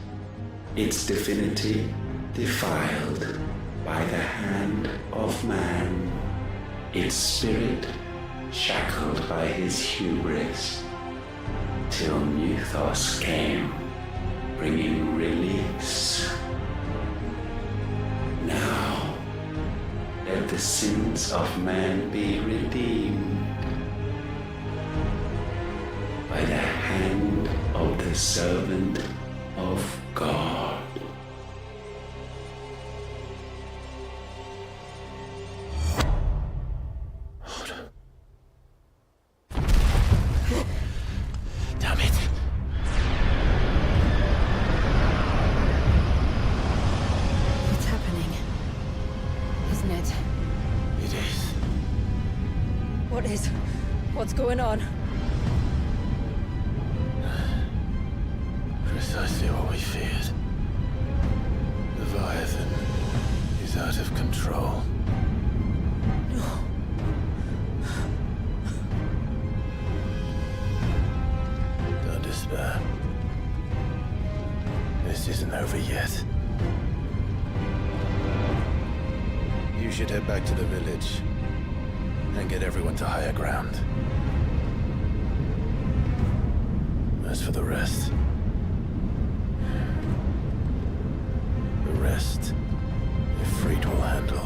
its divinity defiled by the hand of man, its spirit shackled by his hubris, till Mythos came, bringing release. Now, let the sins of man be redeemed by the hand of the servant of God. What's going on? Precisely what we feared. Leviathan is out of control. No. Don't despair. This isn't over yet. You should head back to the village and get everyone to higher ground. As for the rest, Ifrit will handle.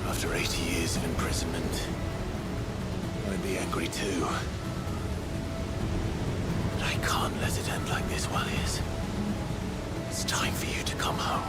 After 80 years of imprisonment, I'd be angry too. But I can't let it end like this, Walyas. It's time for you to come home.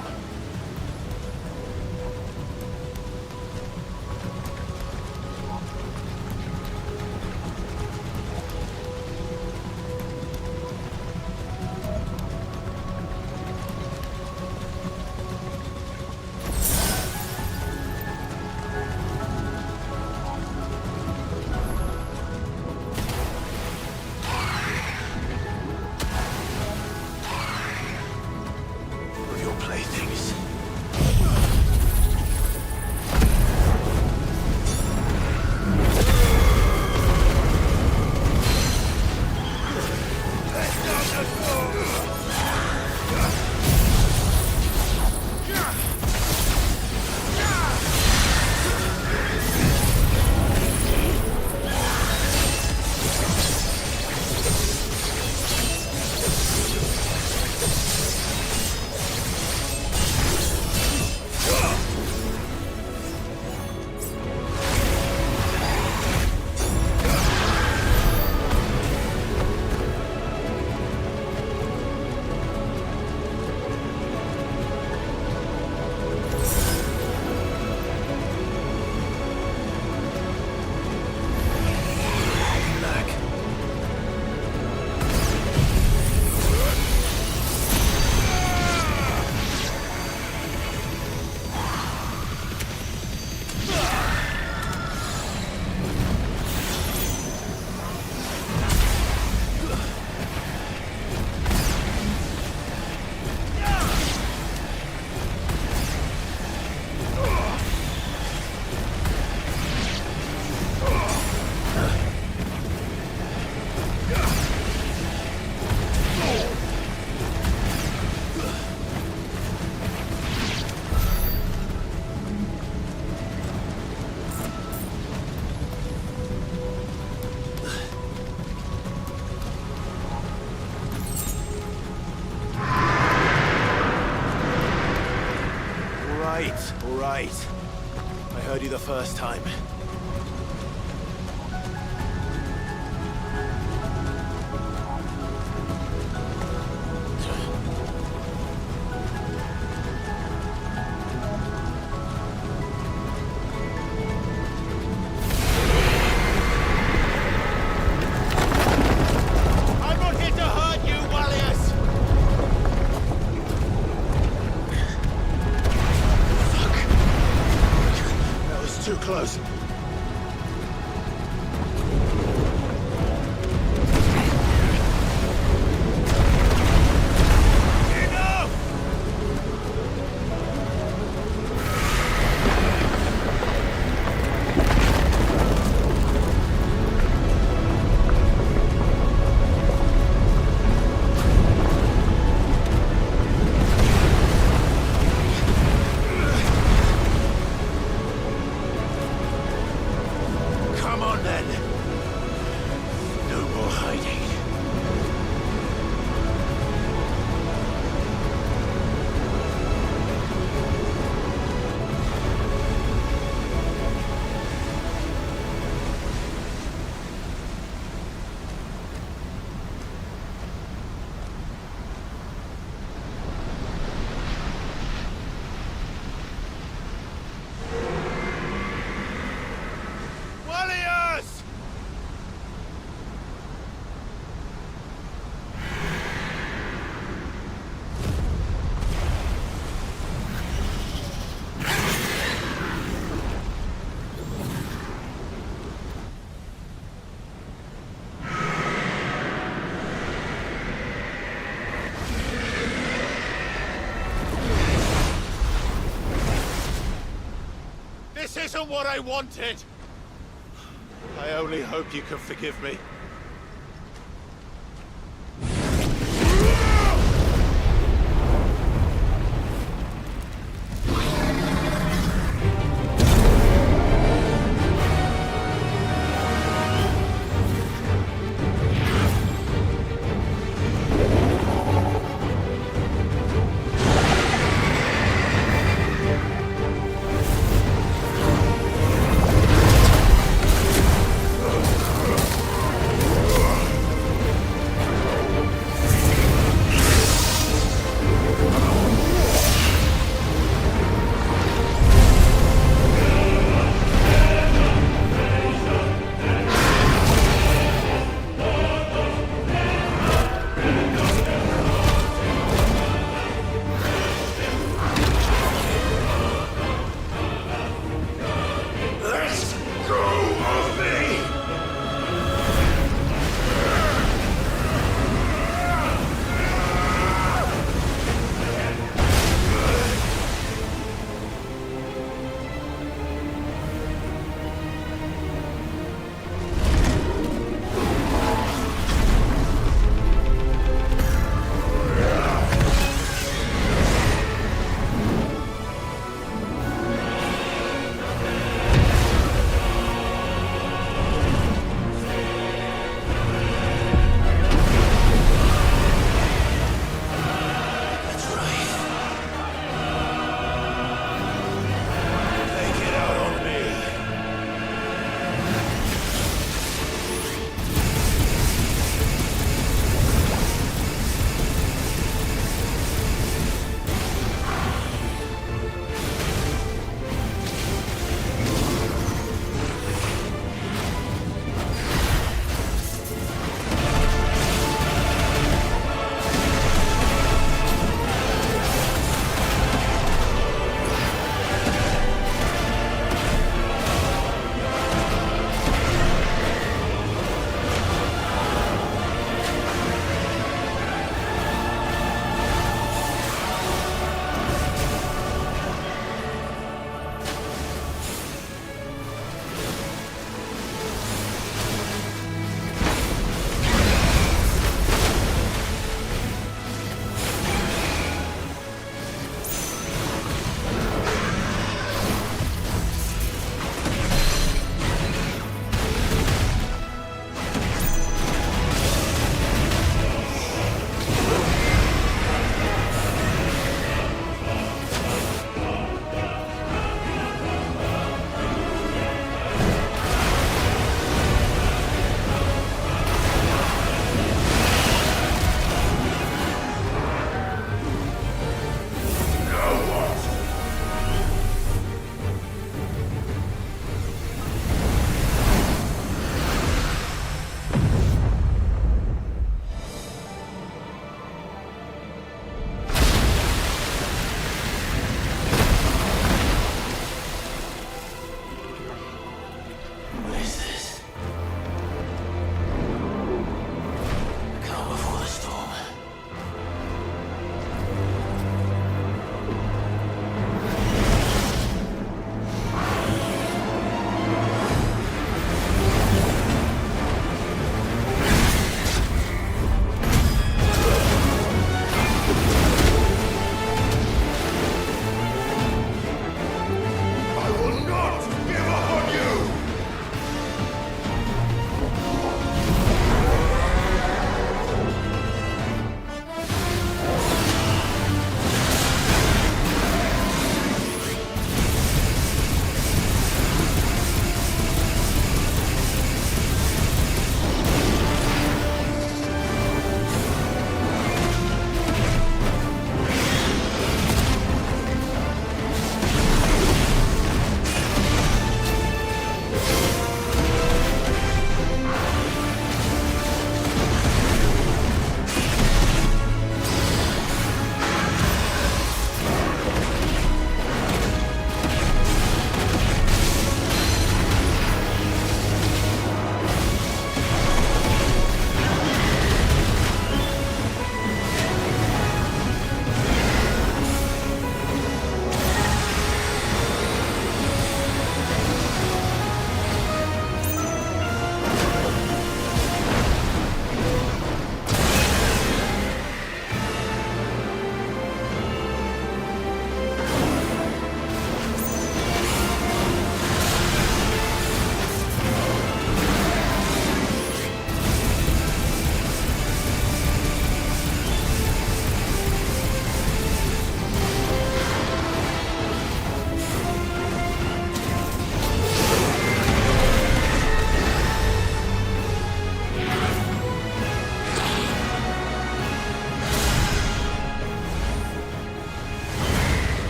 Playthings. right, all right. I heard you the first time. I'm not here to hurt you, Wallius! That was too close. Come on then. No more hiding. Wallius! This isn't what I wanted! I only hope you can forgive me.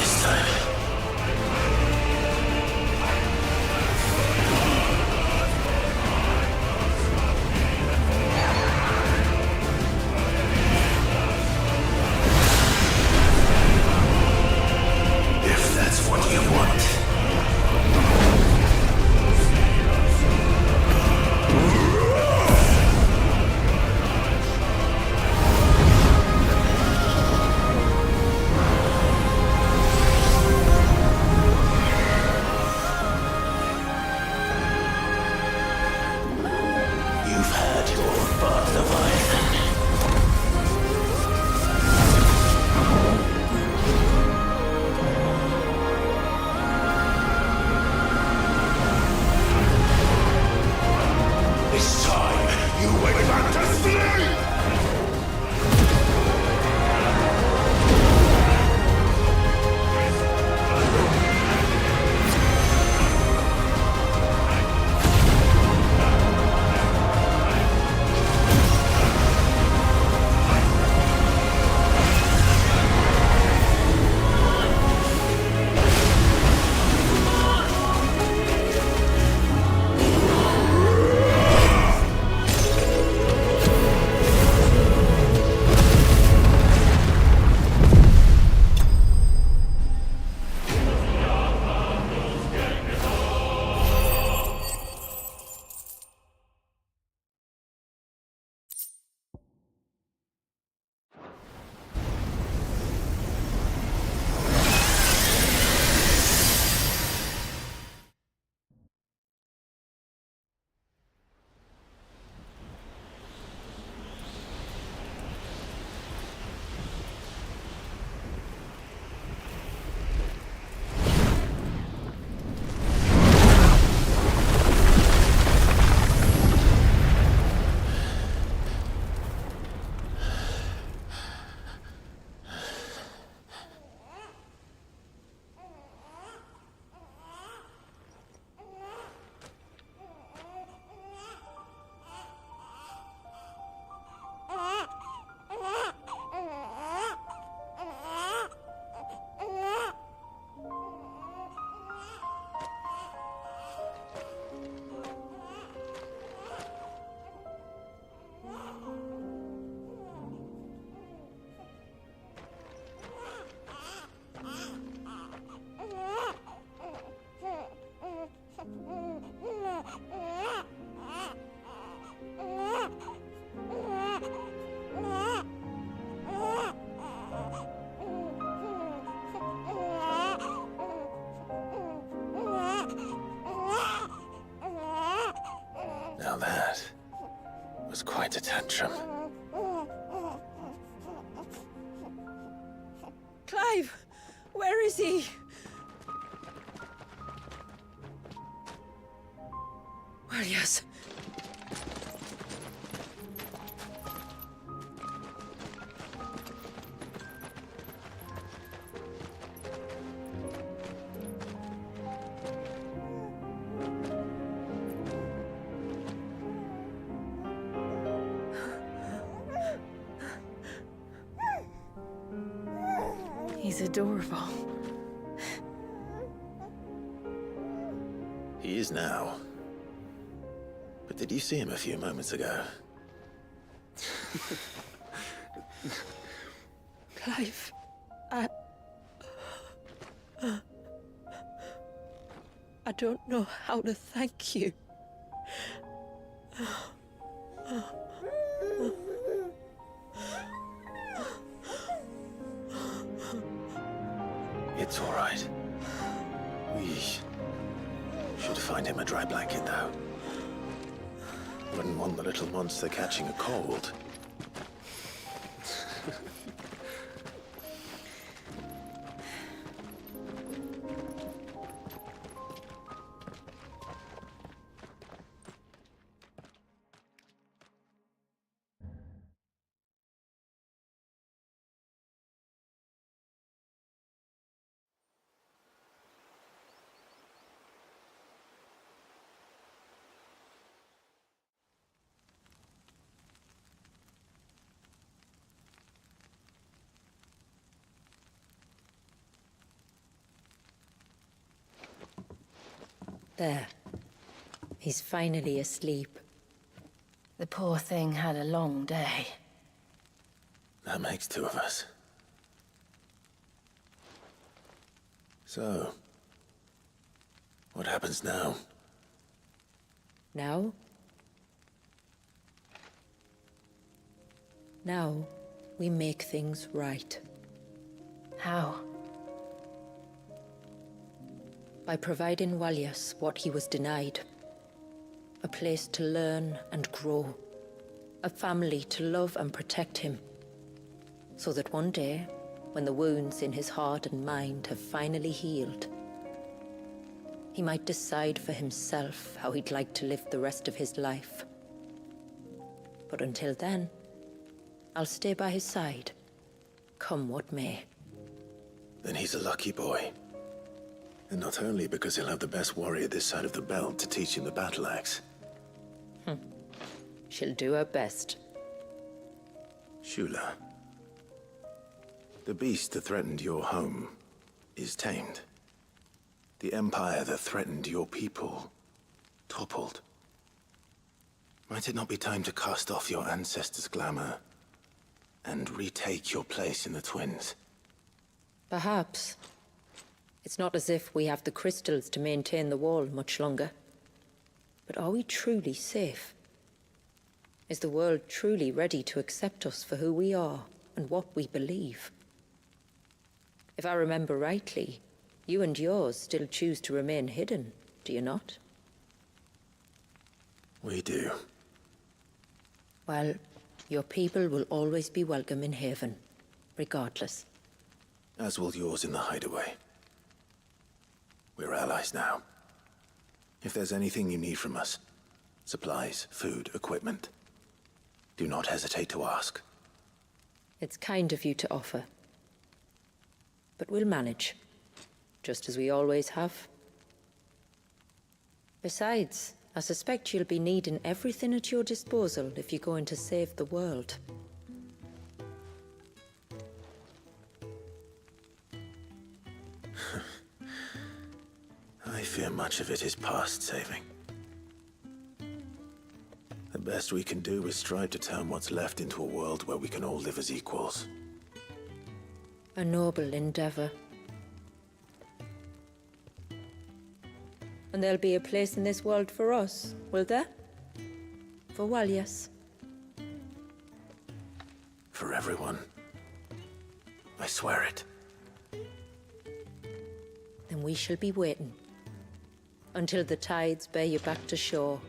this time. If that's what you want. You've had your fun, Leviathan. It's time you went back to sleep! Now that was quite a tantrum. Clive! Where is he? Warriors. He's adorable. He is now. But did you see him a few moments ago? Clive, I don't know how to thank you. It's all right. We should find him a dry blanket, though. Wouldn't want the little monster catching a cold. There. He's finally asleep. The poor thing had a long day. That makes two of us. So, what happens now? Now? Now, we make things right. How? By providing Walyas what he was denied. A place to learn and grow. A family to love and protect him. So that one day, when the wounds in his heart and mind have finally healed, he might decide for himself how he'd like to live the rest of his life. But until then, I'll stay by his side, come what may. Then he's a lucky boy. And not only because he'll have the best warrior this side of the belt to teach him the battle axe. She'll do her best. Shula. The beast that threatened your home is tamed. The empire that threatened your people toppled. Might it not be time to cast off your ancestors' glamour and retake your place in the Twins? Perhaps. It's not as if we have the crystals to maintain the wall much longer. But are we truly safe? Is the world truly ready to accept us for who we are and what we believe? If I remember rightly, you and yours still choose to remain hidden, do you not? We do. Well, your people will always be welcome in Haven, regardless. As will yours in the hideaway. We're allies now. If there's anything you need from us, supplies, food, equipment, do not hesitate to ask. It's kind of you to offer. But we'll manage, just as we always have. Besides, I suspect you'll be needing everything at your disposal if you're going to save the world. I fear much of it is past saving. The best we can do is strive to turn what's left into a world where we can all live as equals. A noble endeavor. And there'll be a place in this world for us, will there? For Walyas. For everyone. I swear it. Then we shall be waiting. Until the tides bear you back to shore.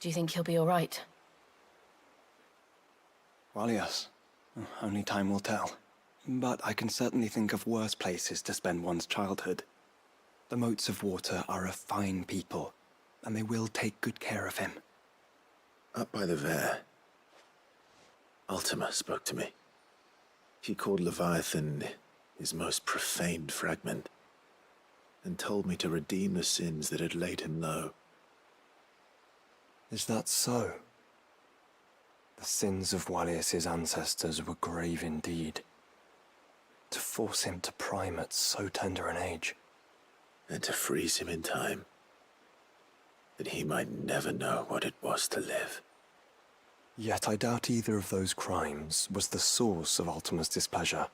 Do you think he'll be all right? Well, yes. Only time will tell. But I can certainly think of worse places to spend one's childhood. The Moats of Water are a fine people, and they will take good care of him. Up by the Vare, Ultima spoke to me. She called Leviathan his most profaned fragment, and told me to redeem the sins that had laid him low. Is that so? The sins of Walyas' ancestors were grave indeed. To force him to prime at so tender an age. And to freeze him in time, that he might never know what it was to live. Yet I doubt either of those crimes was the source of Ultima's displeasure.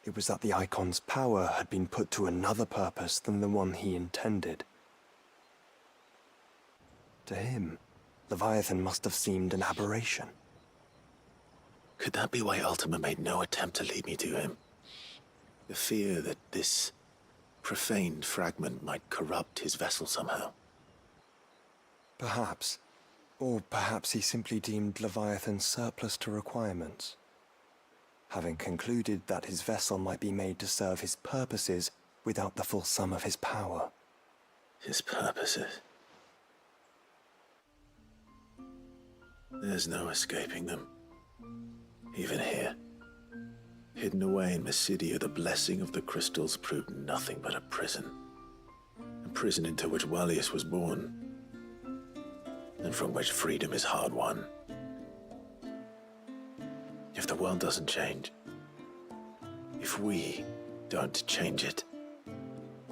It was that the Icon's power had been put to another purpose than the one he intended. To him, Leviathan must have seemed an aberration. Could that be why Ultima made no attempt to lead me to him? The fear that this profaned fragment might corrupt his vessel somehow. Perhaps. Or perhaps he simply deemed Leviathan surplus to requirements. having concluded that his vessel might be made to serve his purposes without the full sum of his power. His purposes. There's no escaping them. Even here. Hidden away in Mysidia, the blessing of the crystals proved nothing but a prison. A prison into which Wallius was born, and from which freedom is hard won. If the world doesn't change, if we don't change it,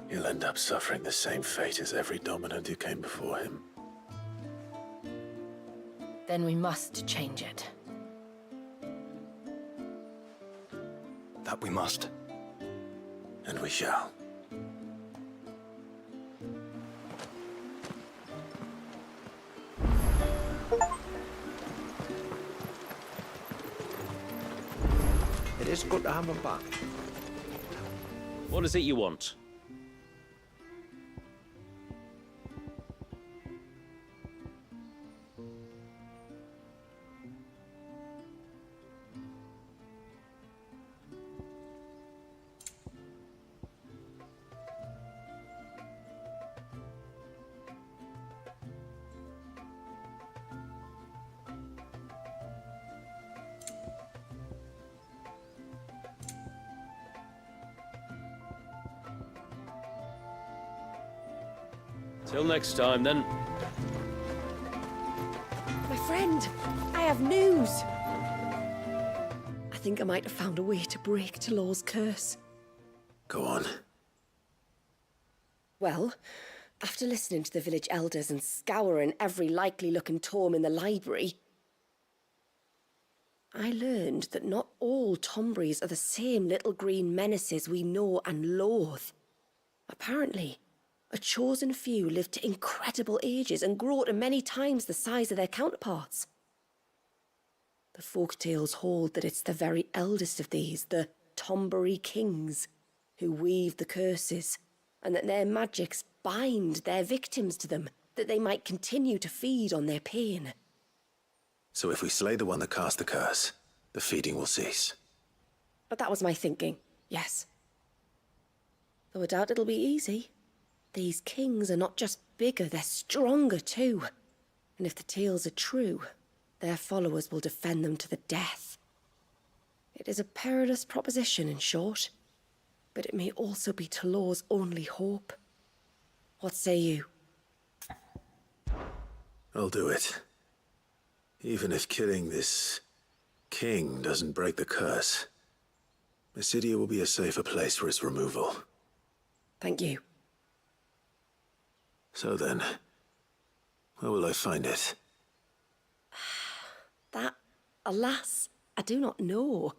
he'll end up suffering the same fate as every dominant who came before him. Then we must change it. That we must. And we shall. It is good to have him back. What is it you want? Till next time, then. My friend, I have news. I think I might have found a way to break Talor's curse. Go on. Well, after listening to the village elders and scouring every likely-looking tome in the library, I learned that not all Tombries are the same little green menaces we know and loathe. Apparently, a chosen few live to incredible ages and grow to many times the size of their counterparts. The folktales hold that it's the very eldest of these, the Tombury kings, who weave the curses, and that their magics bind their victims to them, that they might continue to feed on their pain. So if we slay the one that cast the curse, the feeding will cease. But that was my thinking, yes. Though I doubt it'll be easy. These kings are not just bigger, they're stronger too. And if the tales are true, their followers will defend them to the death. It is a perilous proposition, in short. But it may also be Talor's only hope. What say you? I'll do it. Even if killing this king doesn't break the curse, Mysidia will be a safer place for its removal. Thank you. So then, where will I find it? That, alas, I do not know.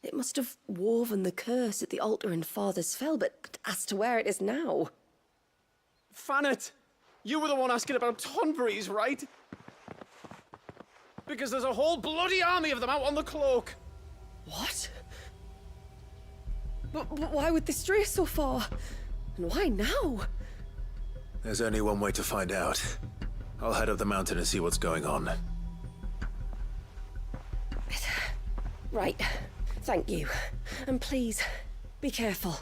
It must have woven the curse at the altar in Father's Fell, but as to where it is now... Fannet, you were the one asking about Tonberries, right? Because there's a whole bloody army of them out on the cloak. What? But why would they stray so far? And why now? There's only one way to find out. I'll head up the mountain and see what's going on. Right. Thank you. And please, be careful.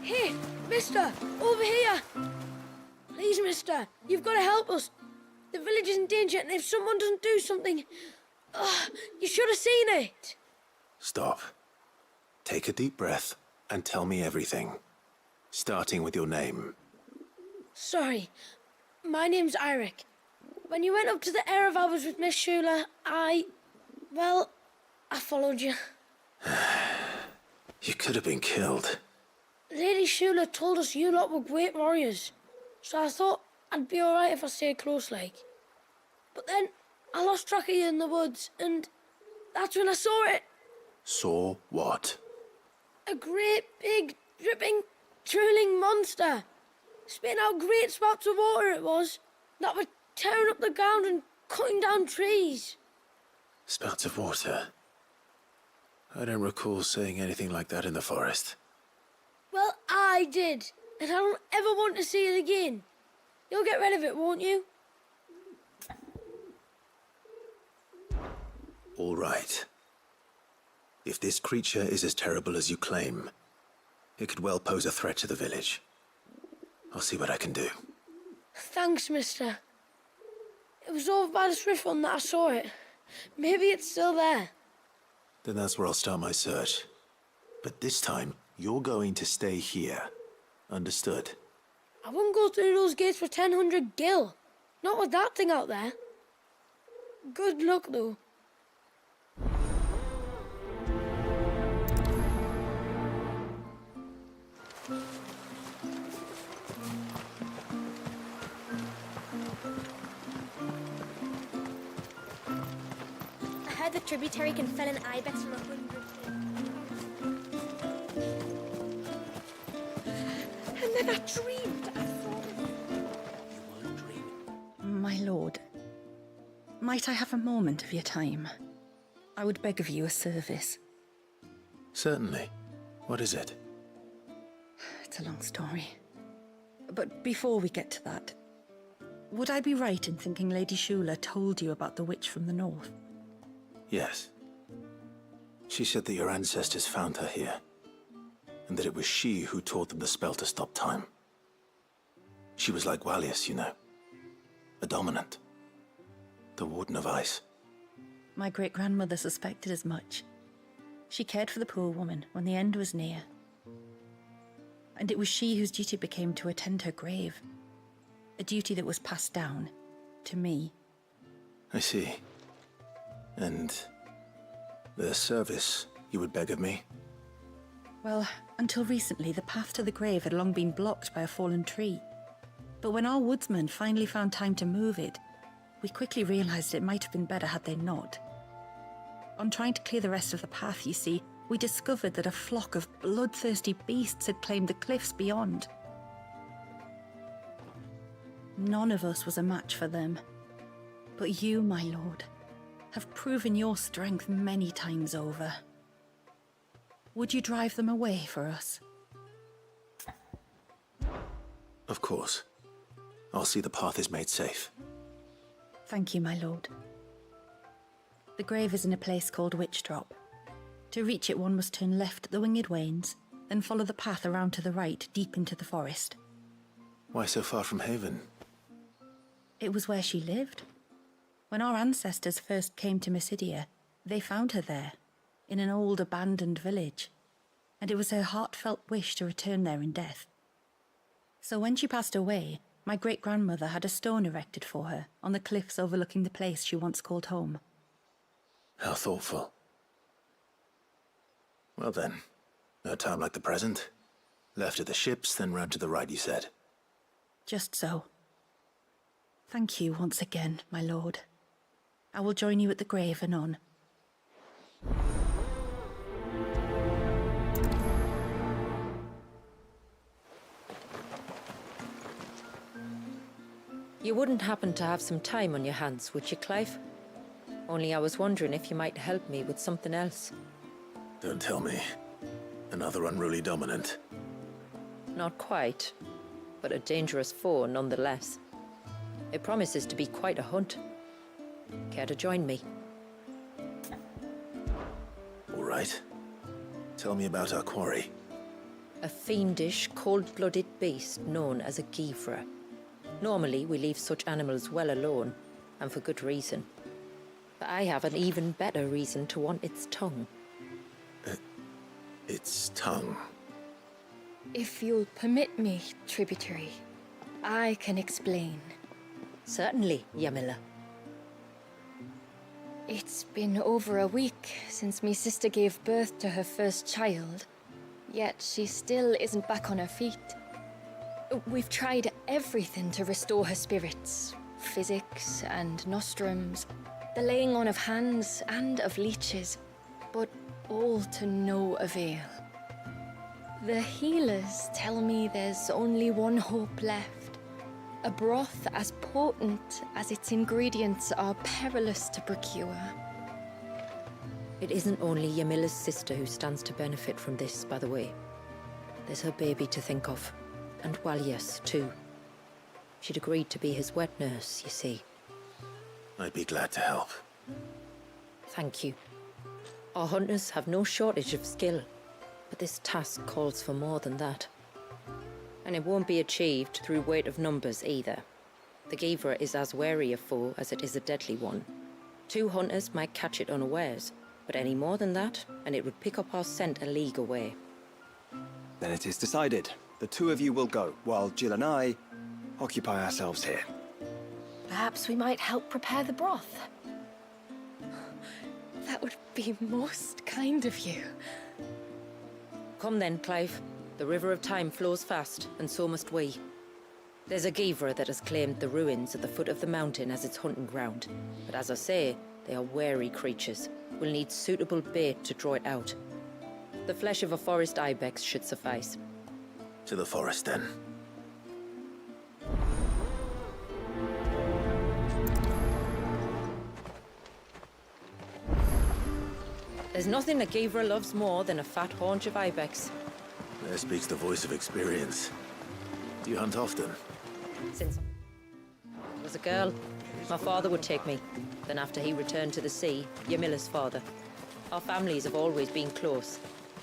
Hey, mister! Over here! Please, mister, you've got to help us. The village is in danger, and if someone doesn't do something... you should have seen it! Stop. Take a deep breath and tell me everything. Starting with your name. Sorry. My name's Eirik. When you went up to the Erevalvers with Miss Shula, well, I followed you. You could have been killed. Lady Shula told us you lot were great warriors, so I thought I'd be alright if I stayed close like. But then I lost track of you in the woods, and that's when I saw it. Saw what? A great, big, dripping, drooling monster. Spitting out great spouts of water it was, that were tearing up the ground and cutting down trees. Spouts of water. I don't recall saying anything like that in the forest. Well, I did, and I don't ever want to see it again. You'll get rid of it, won't you? All right. If this creature is as terrible as you claim, it could well pose a threat to the village. I'll see what I can do. Thanks, mister. It was over by the Swift one that I saw it. Maybe it's still there. Then that's where I'll start my search. But this time, you're going to stay here. Understood? I wouldn't go through those gates for 1,000 gil. Not with that thing out there. Good luck, though. I heard the tributary can fell an ibex from 100 feet. And then I dreamed I saw My lord, might I have a moment of your time? I would beg of you a service. Certainly. What is it? It's a long story. But before we get to that, would I be right in thinking Lady Shula told you about the witch from the north? Yes. She said that your ancestors found her here, and that it was she who taught them the spell to stop time. She was like Walius, you know. A dominant. The Warden of Ice. My great-grandmother suspected as much. She cared for the poor woman when the end was near. And it was she whose duty became to attend her grave. A duty that was passed down to me. I see. And the service you would beg of me? Well, until recently, the path to the grave had long been blocked by a fallen tree. But when our woodsmen finally found time to move it, we quickly realized it might have been better had they not. On trying to clear the rest of the path, you see, we discovered that a flock of bloodthirsty beasts had claimed the cliffs beyond. None of us was a match for them. But you, my lord, have proven your strength many times over. Would you drive them away for us? Of course. I'll see the path is made safe. Thank you, my lord. The grave is in a place called Witch Drop. To reach it, one must turn left at the Winged Wains, then follow the path around to the right, deep into the forest. Why so far from Haven? It was where she lived. When our ancestors first came to Mysidia, they found her there, in an old abandoned village, and it was her heartfelt wish to return there in death. So when she passed away, my great-grandmother had a stone erected for her on the cliffs overlooking the place she once called home. How thoughtful. Well then, no time like the present. Left at the ships, then round to the right, you said. Just so. Thank you once again, my lord. I will join you at the grave anon. You wouldn't happen to have some time on your hands, would you, Clive? Only I was wondering if you might help me with something else. Don't tell me. Another unruly dominant. Not quite, but a dangerous foe nonetheless. It promises to be quite a hunt. Care to join me? All right. Tell me about our quarry. A fiendish, cold-blooded beast known as a Gifra. Normally, we leave such animals well alone, and for good reason. But I have an even better reason to want its tongue. Its tongue? If you'll permit me, tributary, I can explain. Certainly, Yamila. It's been over a week since me sister gave birth to her first child, yet she still isn't back on her feet. We've tried everything to restore her spirits. Physics and nostrums, the laying on of hands and of leeches, but all to no avail. The healers tell me there's only one hope left. A broth as potent as its ingredients are perilous to procure. It isn't only Yamila's sister who stands to benefit from this, by the way. There's her baby to think of. And Walias, too. She'd agreed to be his wet nurse, you see. I'd be glad to help. Thank you. Our hunters have no shortage of skill, but this task calls for more than that. And it won't be achieved through weight of numbers either. The Givra is as wary a foe as it is a deadly one. 2 hunters might catch it unawares, but any more than that, and it would pick up our scent a league away. Then it is decided. The 2 of you will go, while Jill and I occupy ourselves here. Perhaps we might help prepare the broth. That would be most kind of you. Come then, Clive. The river of time flows fast, and so must we. There's a Givra that has claimed the ruins at the foot of the mountain as its hunting ground. But as I say, they are wary creatures. We'll need suitable bait to draw it out. The flesh of a forest ibex should suffice. To the forest, then. There's nothing a Givra loves more than a fat haunch of ibex. There speaks the voice of experience. Do you hunt often? Since I was a girl, my father would take me. Then after he returned to the sea, Yamila's father. Our families have always been close.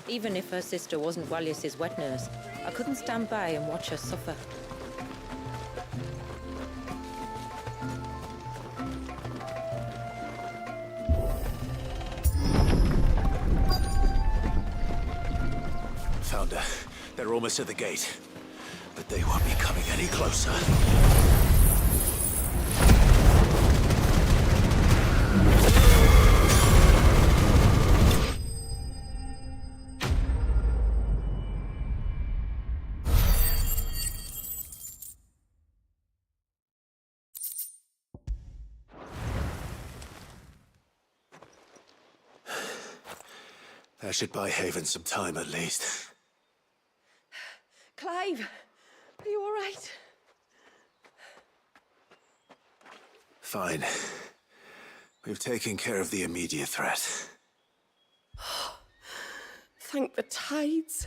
Even if her sister wasn't Walias's wet nurse, I couldn't stand by and watch her suffer. Found her. They're almost at the gate. But they won't be coming any closer. That should buy Haven some time at least. Clive, are you all right? Fine. We've taken care of the immediate threat. Thank the tides.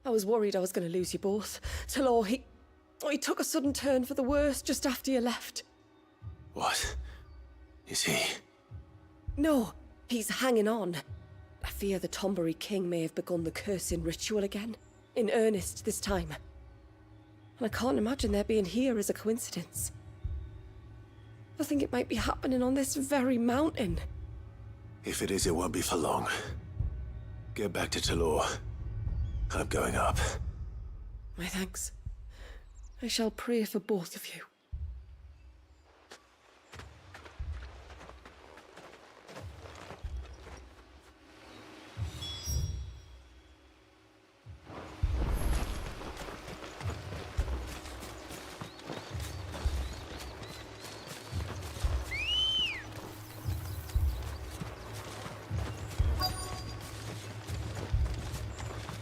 I was worried I was going to lose you both. Talor, he took a sudden turn for the worse just after you left. What? Is he? No, he's hanging on. I fear the Tombury King may have begun the cursing ritual again. In earnest this time. And I can't imagine there being here as a coincidence. I think it might be happening on this very mountain. If it is, it won't be for long. Get back to Talor. I'm going up. My thanks. I shall pray for both of you.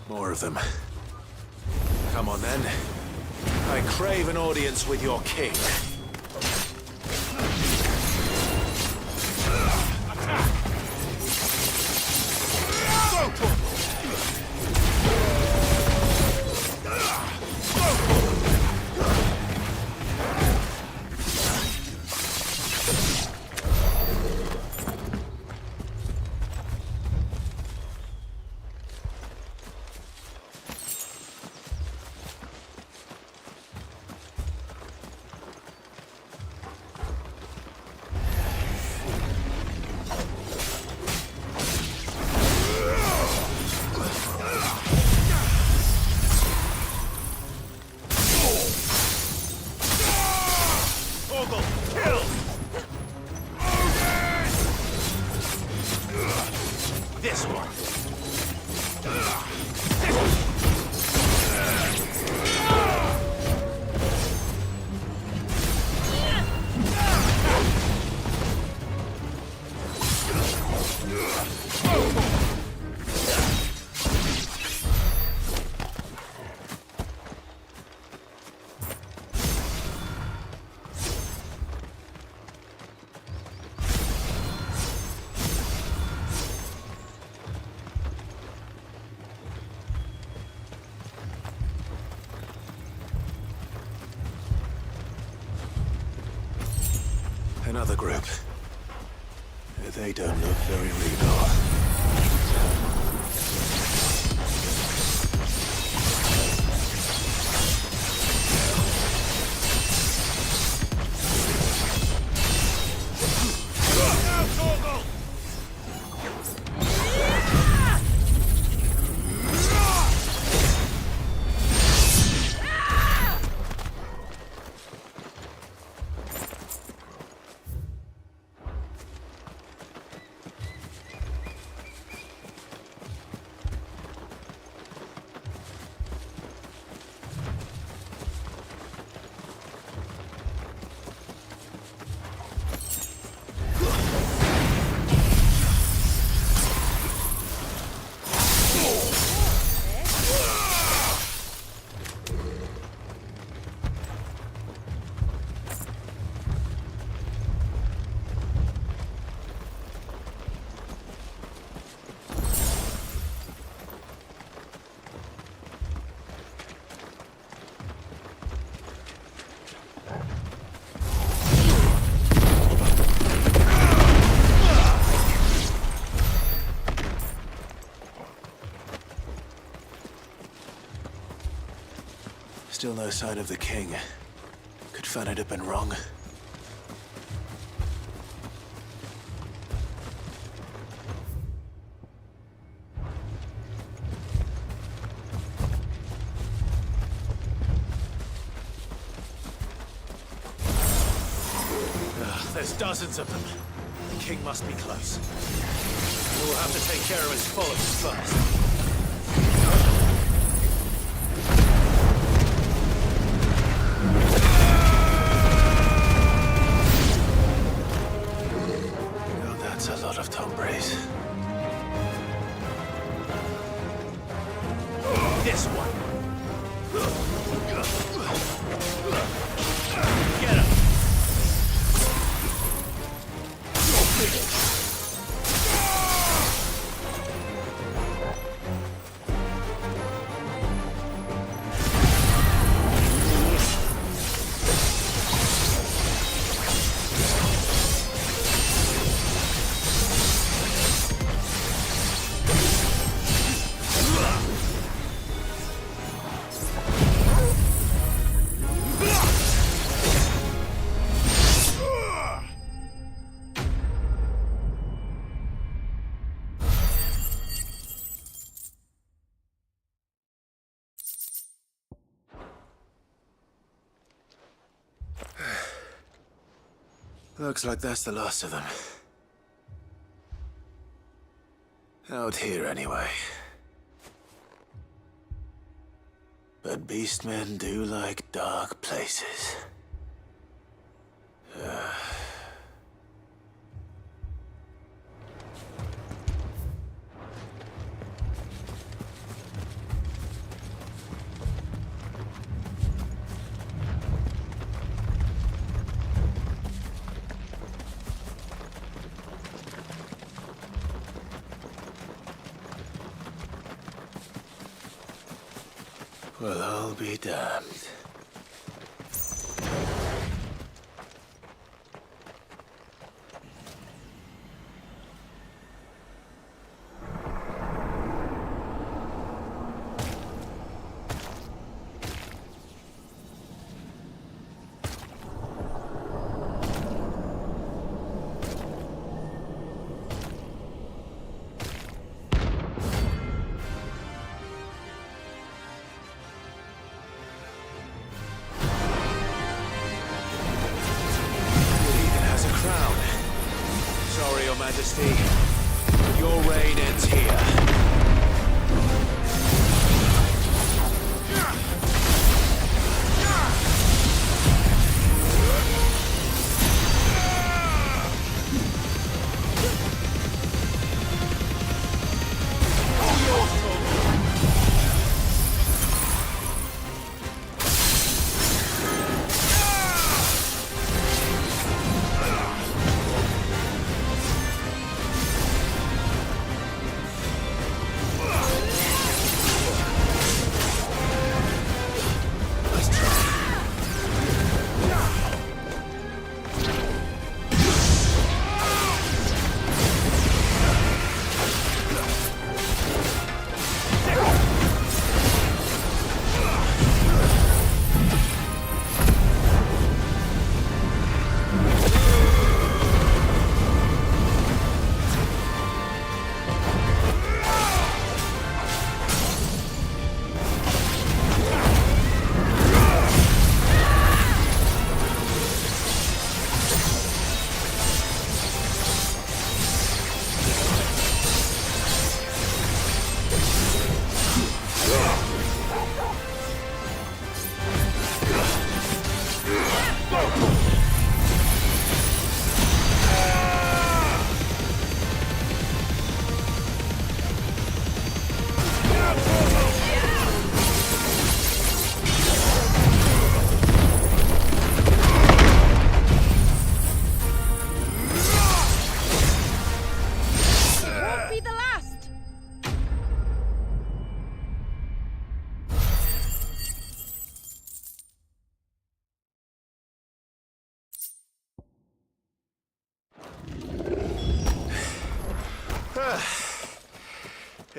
More of them. Come on, then. I crave an audience with your king. This one. another group. They don't look very regal. Still no sign of the king. Could Fanad have been wrong? There's dozens of them. The king must be close. We'll have to take care of his followers first. This one. Get him. Looks like that's the last of them. Out here, anyway. But beastmen do like dark places. Well, I'll be damned.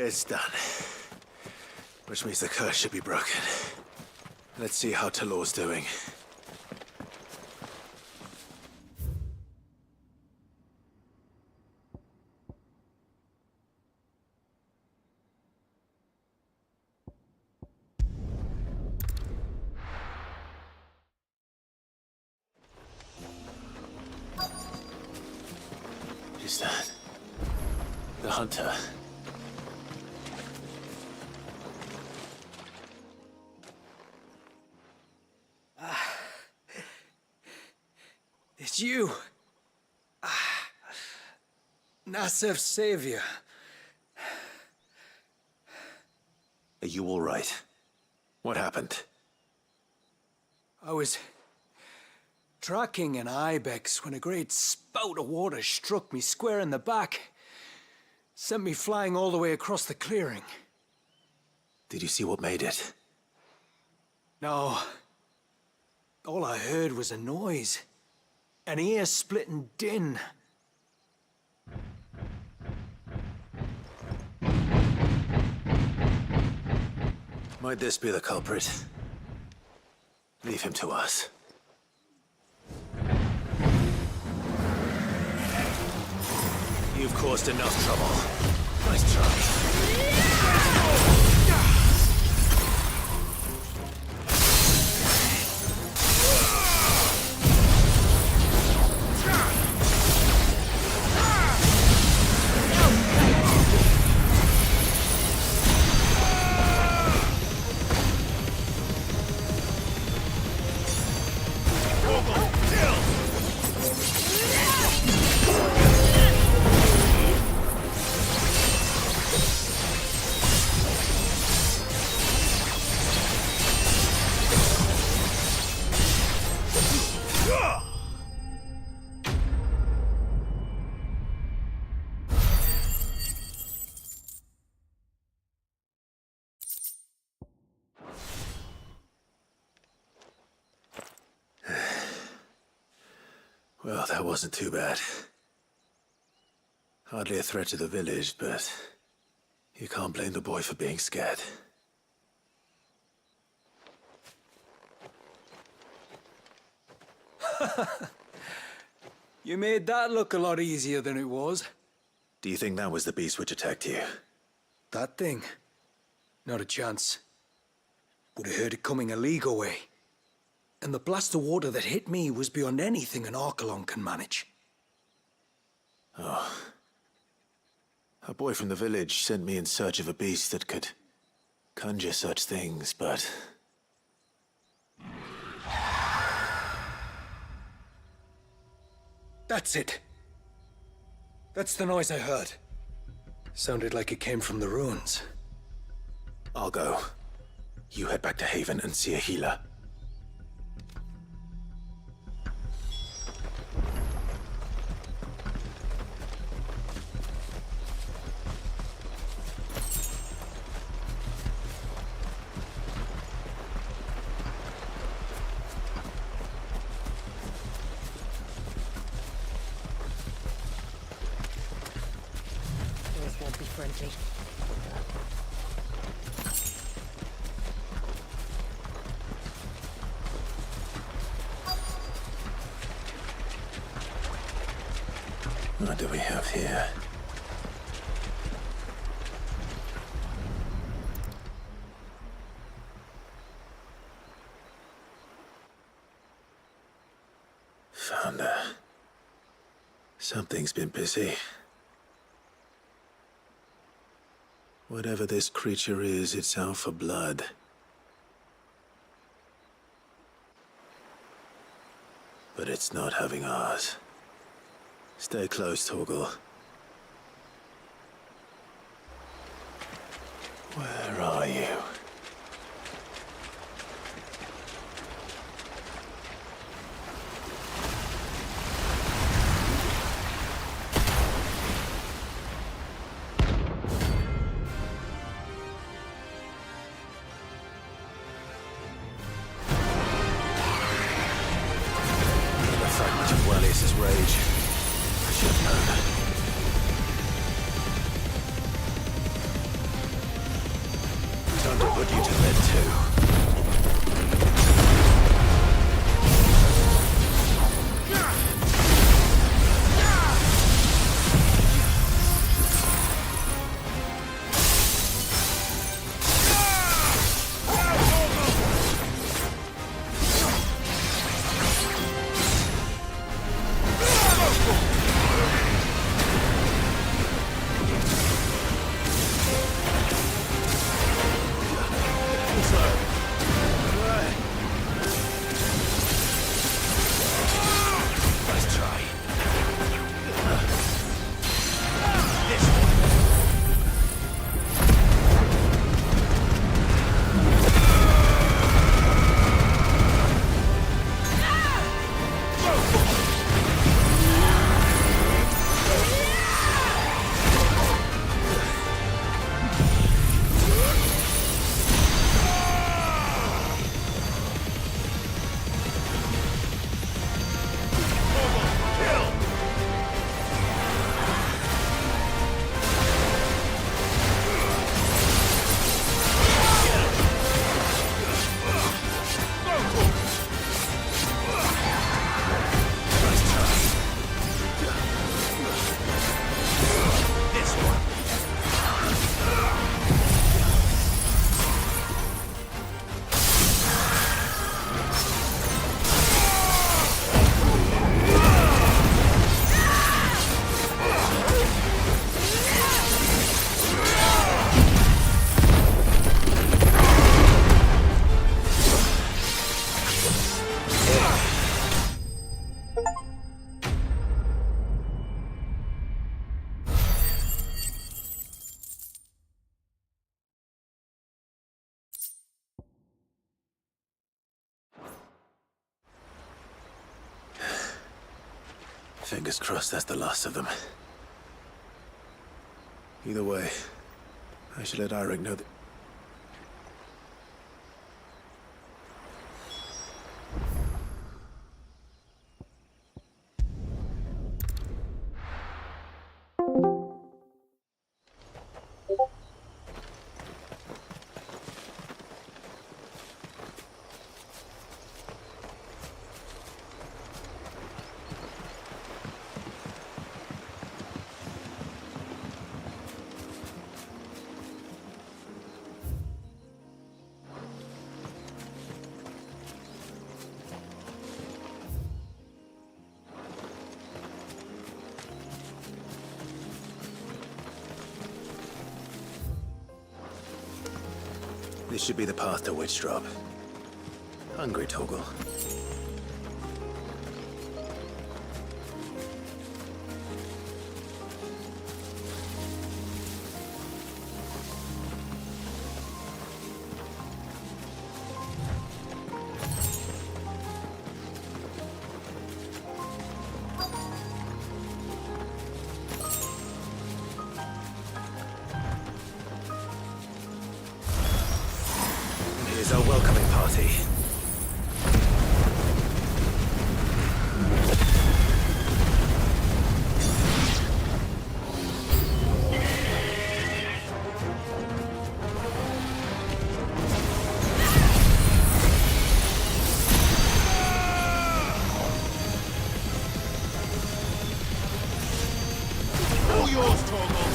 It's done. Which means the curse should be broken. Let's see how Talor's doing. Is that the hunter? It's you. Nasef's savior. Are you all right? What happened? I was tracking an ibex when a great spout of water struck me square in the back. Sent me flying all the way across the clearing. Did you see what made it? No. All I heard was a noise. An ear-splitting din. Might this be the culprit? Leave him to us. You've caused enough trouble. Nice try. Well, that wasn't too bad. Hardly a threat to the village, but you can't blame the boy for being scared. You made that look a lot easier than it was. Do you think that was the beast which attacked you? That thing? Not a chance. Would have heard it coming a league away. And the blast of water that hit me was beyond anything an Archelon can manage. Oh. A boy from the village sent me in search of a beast that could conjure such things, but... That's it. That's the noise I heard. Sounded like it came from the ruins. I'll go. You head back to Haven and see a healer. Yours won't be friendly. What do we have here? Found her. Something's been busy. Whatever this creature is, it's out for blood. But it's not having ours. Stay close, Torgal. Where are you? A fragment of Wellius' rage. I should have known. Time to put you to bed too. Fingers crossed that's the last of them. Either way, I should let Eirik know that... This should be the path to Witchdrop. Hungry, Toggle. Here's our welcoming party. All yours, Torgal.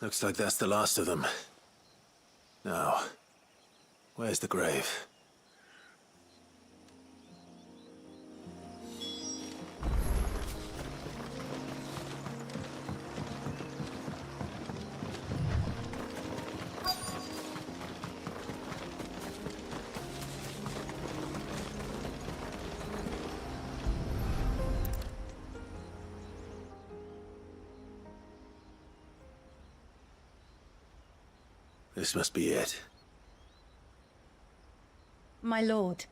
Looks like that's the last of them. Now, where's the grave? This must be it. My lord,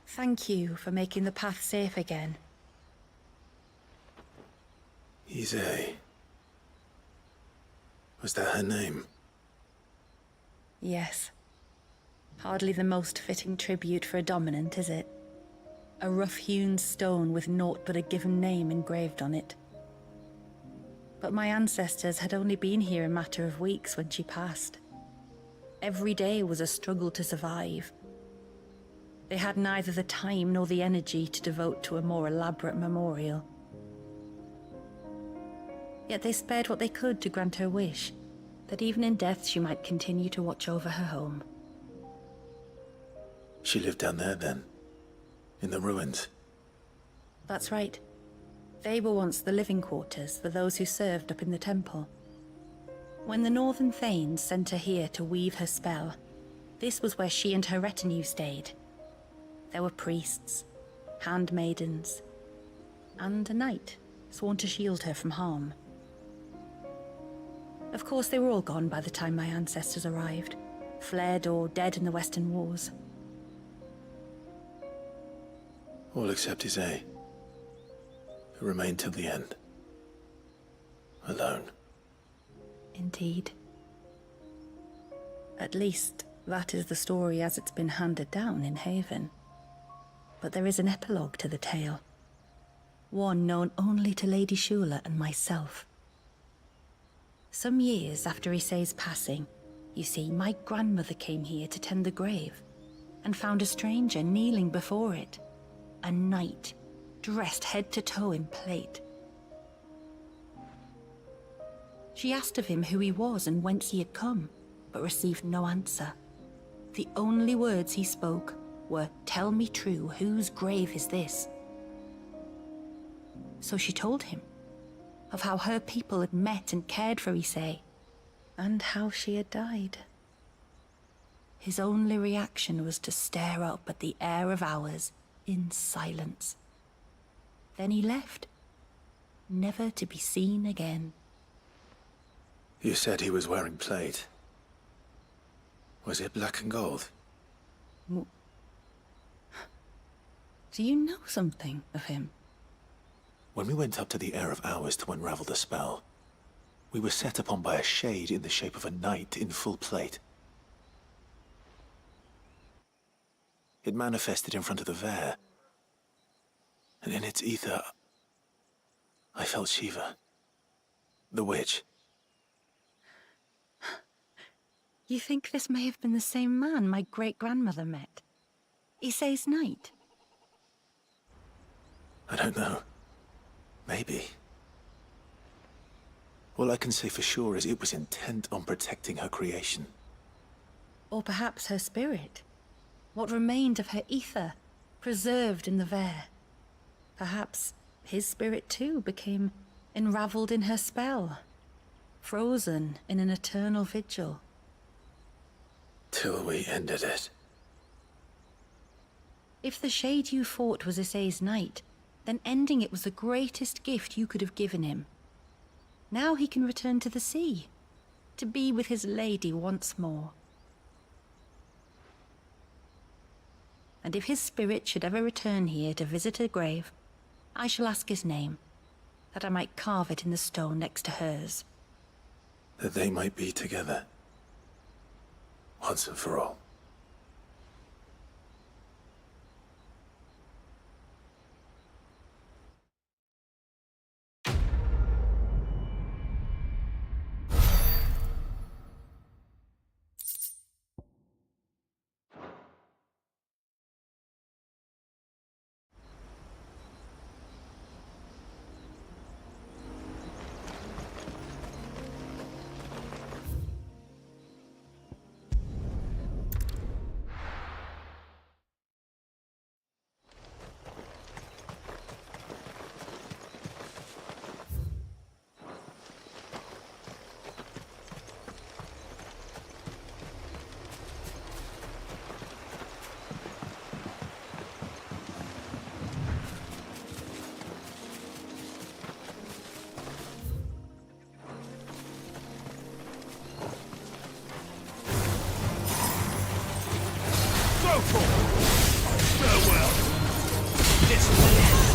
thank you for making the path safe again. Ise. Was that her name? Yes. Hardly the most fitting tribute for a dominant, is it? A rough-hewn stone with naught but a given name engraved on it. But my ancestors had only been here a matter of weeks when she passed. Every day was a struggle to survive. They had neither the time nor the energy to devote to a more elaborate memorial. Yet they spared what they could to grant her wish, that even in death she might continue to watch over her home. She lived down there then? In the ruins? That's right. They were once the living quarters for those who served up in the temple. When the Northern Thanes sent her here to weave her spell, this was where she and her retinue stayed. There were priests, handmaidens, and a knight sworn to shield her from harm. Of course, they were all gone by the time my ancestors arrived, fled or dead in the Western Wars. All except Ise, who remained till the end. Alone. Indeed. At least, that is the story as it's been handed down in Haven. But there is an epilogue to the tale. One known only to Lady Shula and myself. Some years after Ise's passing, you see, my grandmother came here to tend the grave, and found a stranger kneeling before it. A knight, dressed head to toe in plate. She asked of him who he was and whence he had come, but received no answer. The only words he spoke were, "Tell me true, whose grave is this?" So she told him of how her people had met and cared for Ise, and how she had died. His only reaction was to stare up at the air of hours in silence. Then he left, never to be seen again. You said he was wearing plate. Was it black and gold? Do you know something of him? When we went up to the Air of Hours to unravel the spell, we were set upon by a shade in the shape of a knight in full plate. It manifested in front of the Vare, and in its ether, I felt Shiva, the witch. You think this may have been the same man my great-grandmother met? Ise's knight? I don't know. Maybe. All I can say for sure is it was intent on protecting her creation. Or perhaps her spirit? What remained of her ether, preserved in the Vare? Perhaps his spirit too became enraveled in her spell, frozen in an eternal vigil. Till we ended it. If the shade you fought was Ise's knight, then ending it was the greatest gift you could have given him. Now he can return to the sea, to be with his lady once more. And if his spirit should ever return here to visit her grave, I shall ask his name, that I might carve it in the stone next to hers. That they might be together. Once and for all. Go for it! Farewell! This is the end!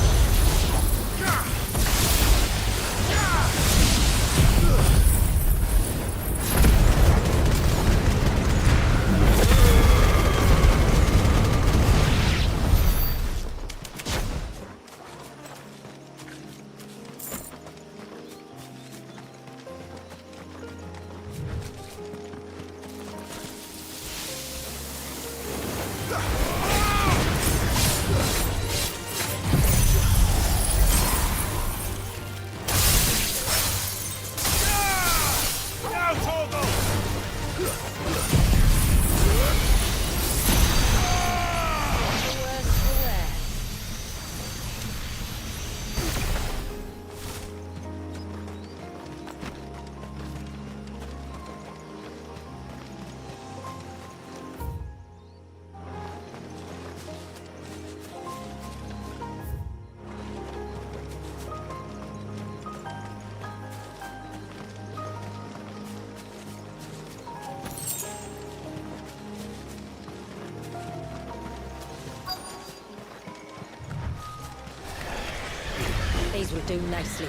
These will do nicely.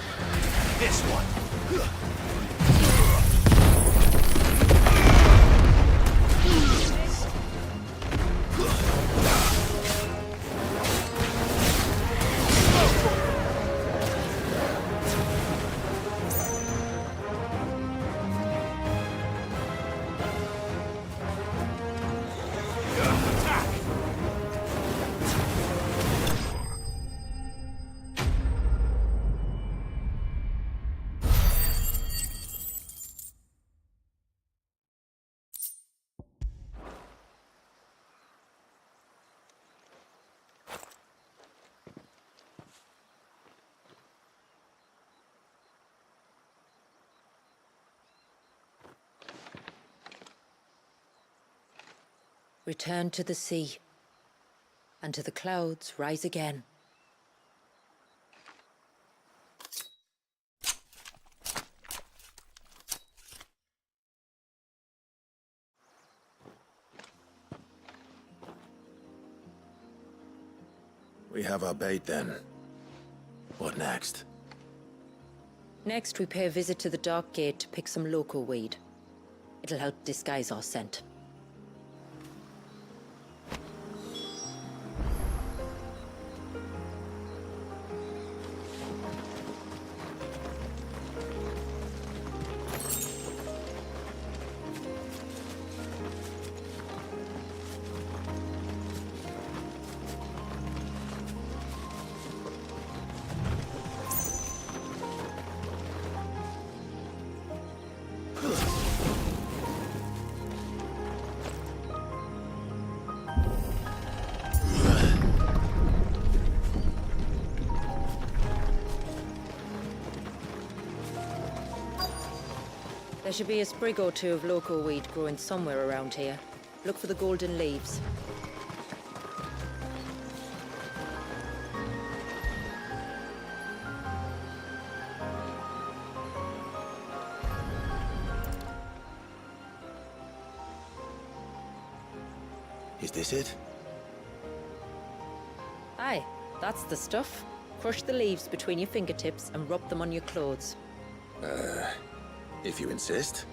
This one. Return to the sea, and to the clouds rise again. We have our bait then. What next? Next, we pay a visit to the Dark Gate to pick some local weed. It'll help disguise our scent. There should be a sprig or two of local weed growing somewhere around here. Look for the golden leaves. Is this it? Aye, that's the stuff. Crush the leaves between your fingertips and rub them on your clothes. If you insist.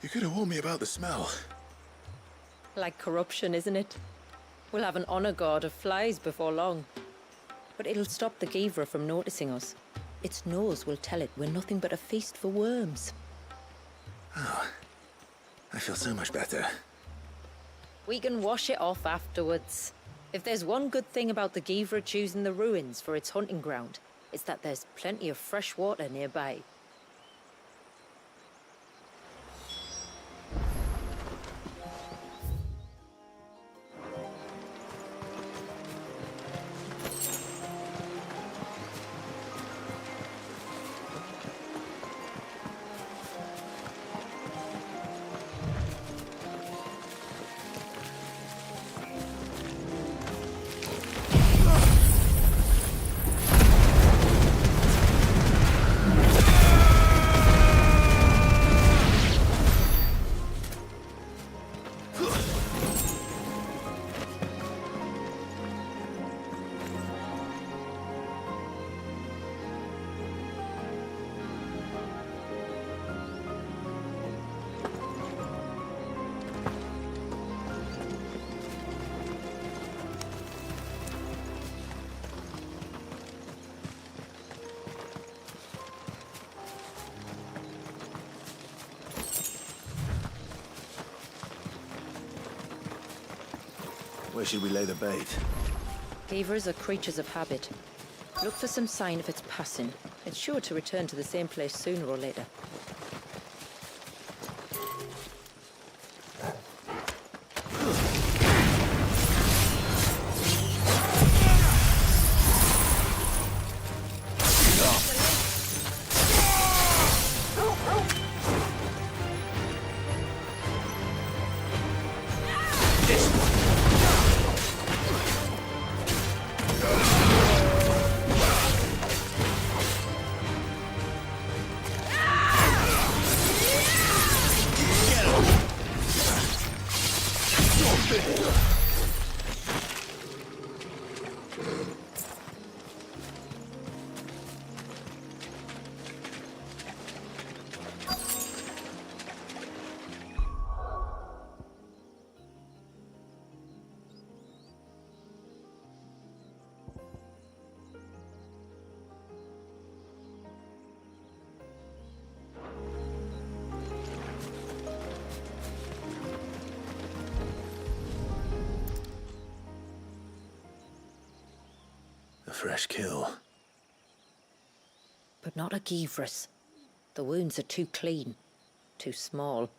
You could have warned me about the smell. Like corruption, isn't it? We'll have an honor guard of flies before long. But it'll stop the Givra from noticing us. Its nose will tell it we're nothing but a feast for worms. Oh, I feel so much better. We can wash it off afterwards. If there's one good thing about the Givra choosing the ruins for its hunting ground, it's that there's plenty of fresh water nearby. Where should we lay the bait? Beavers are creatures of habit. Look for some sign of its passing. It's sure to return to the same place sooner or later. A fresh kill. But not a Givris. The wounds are too clean, too small.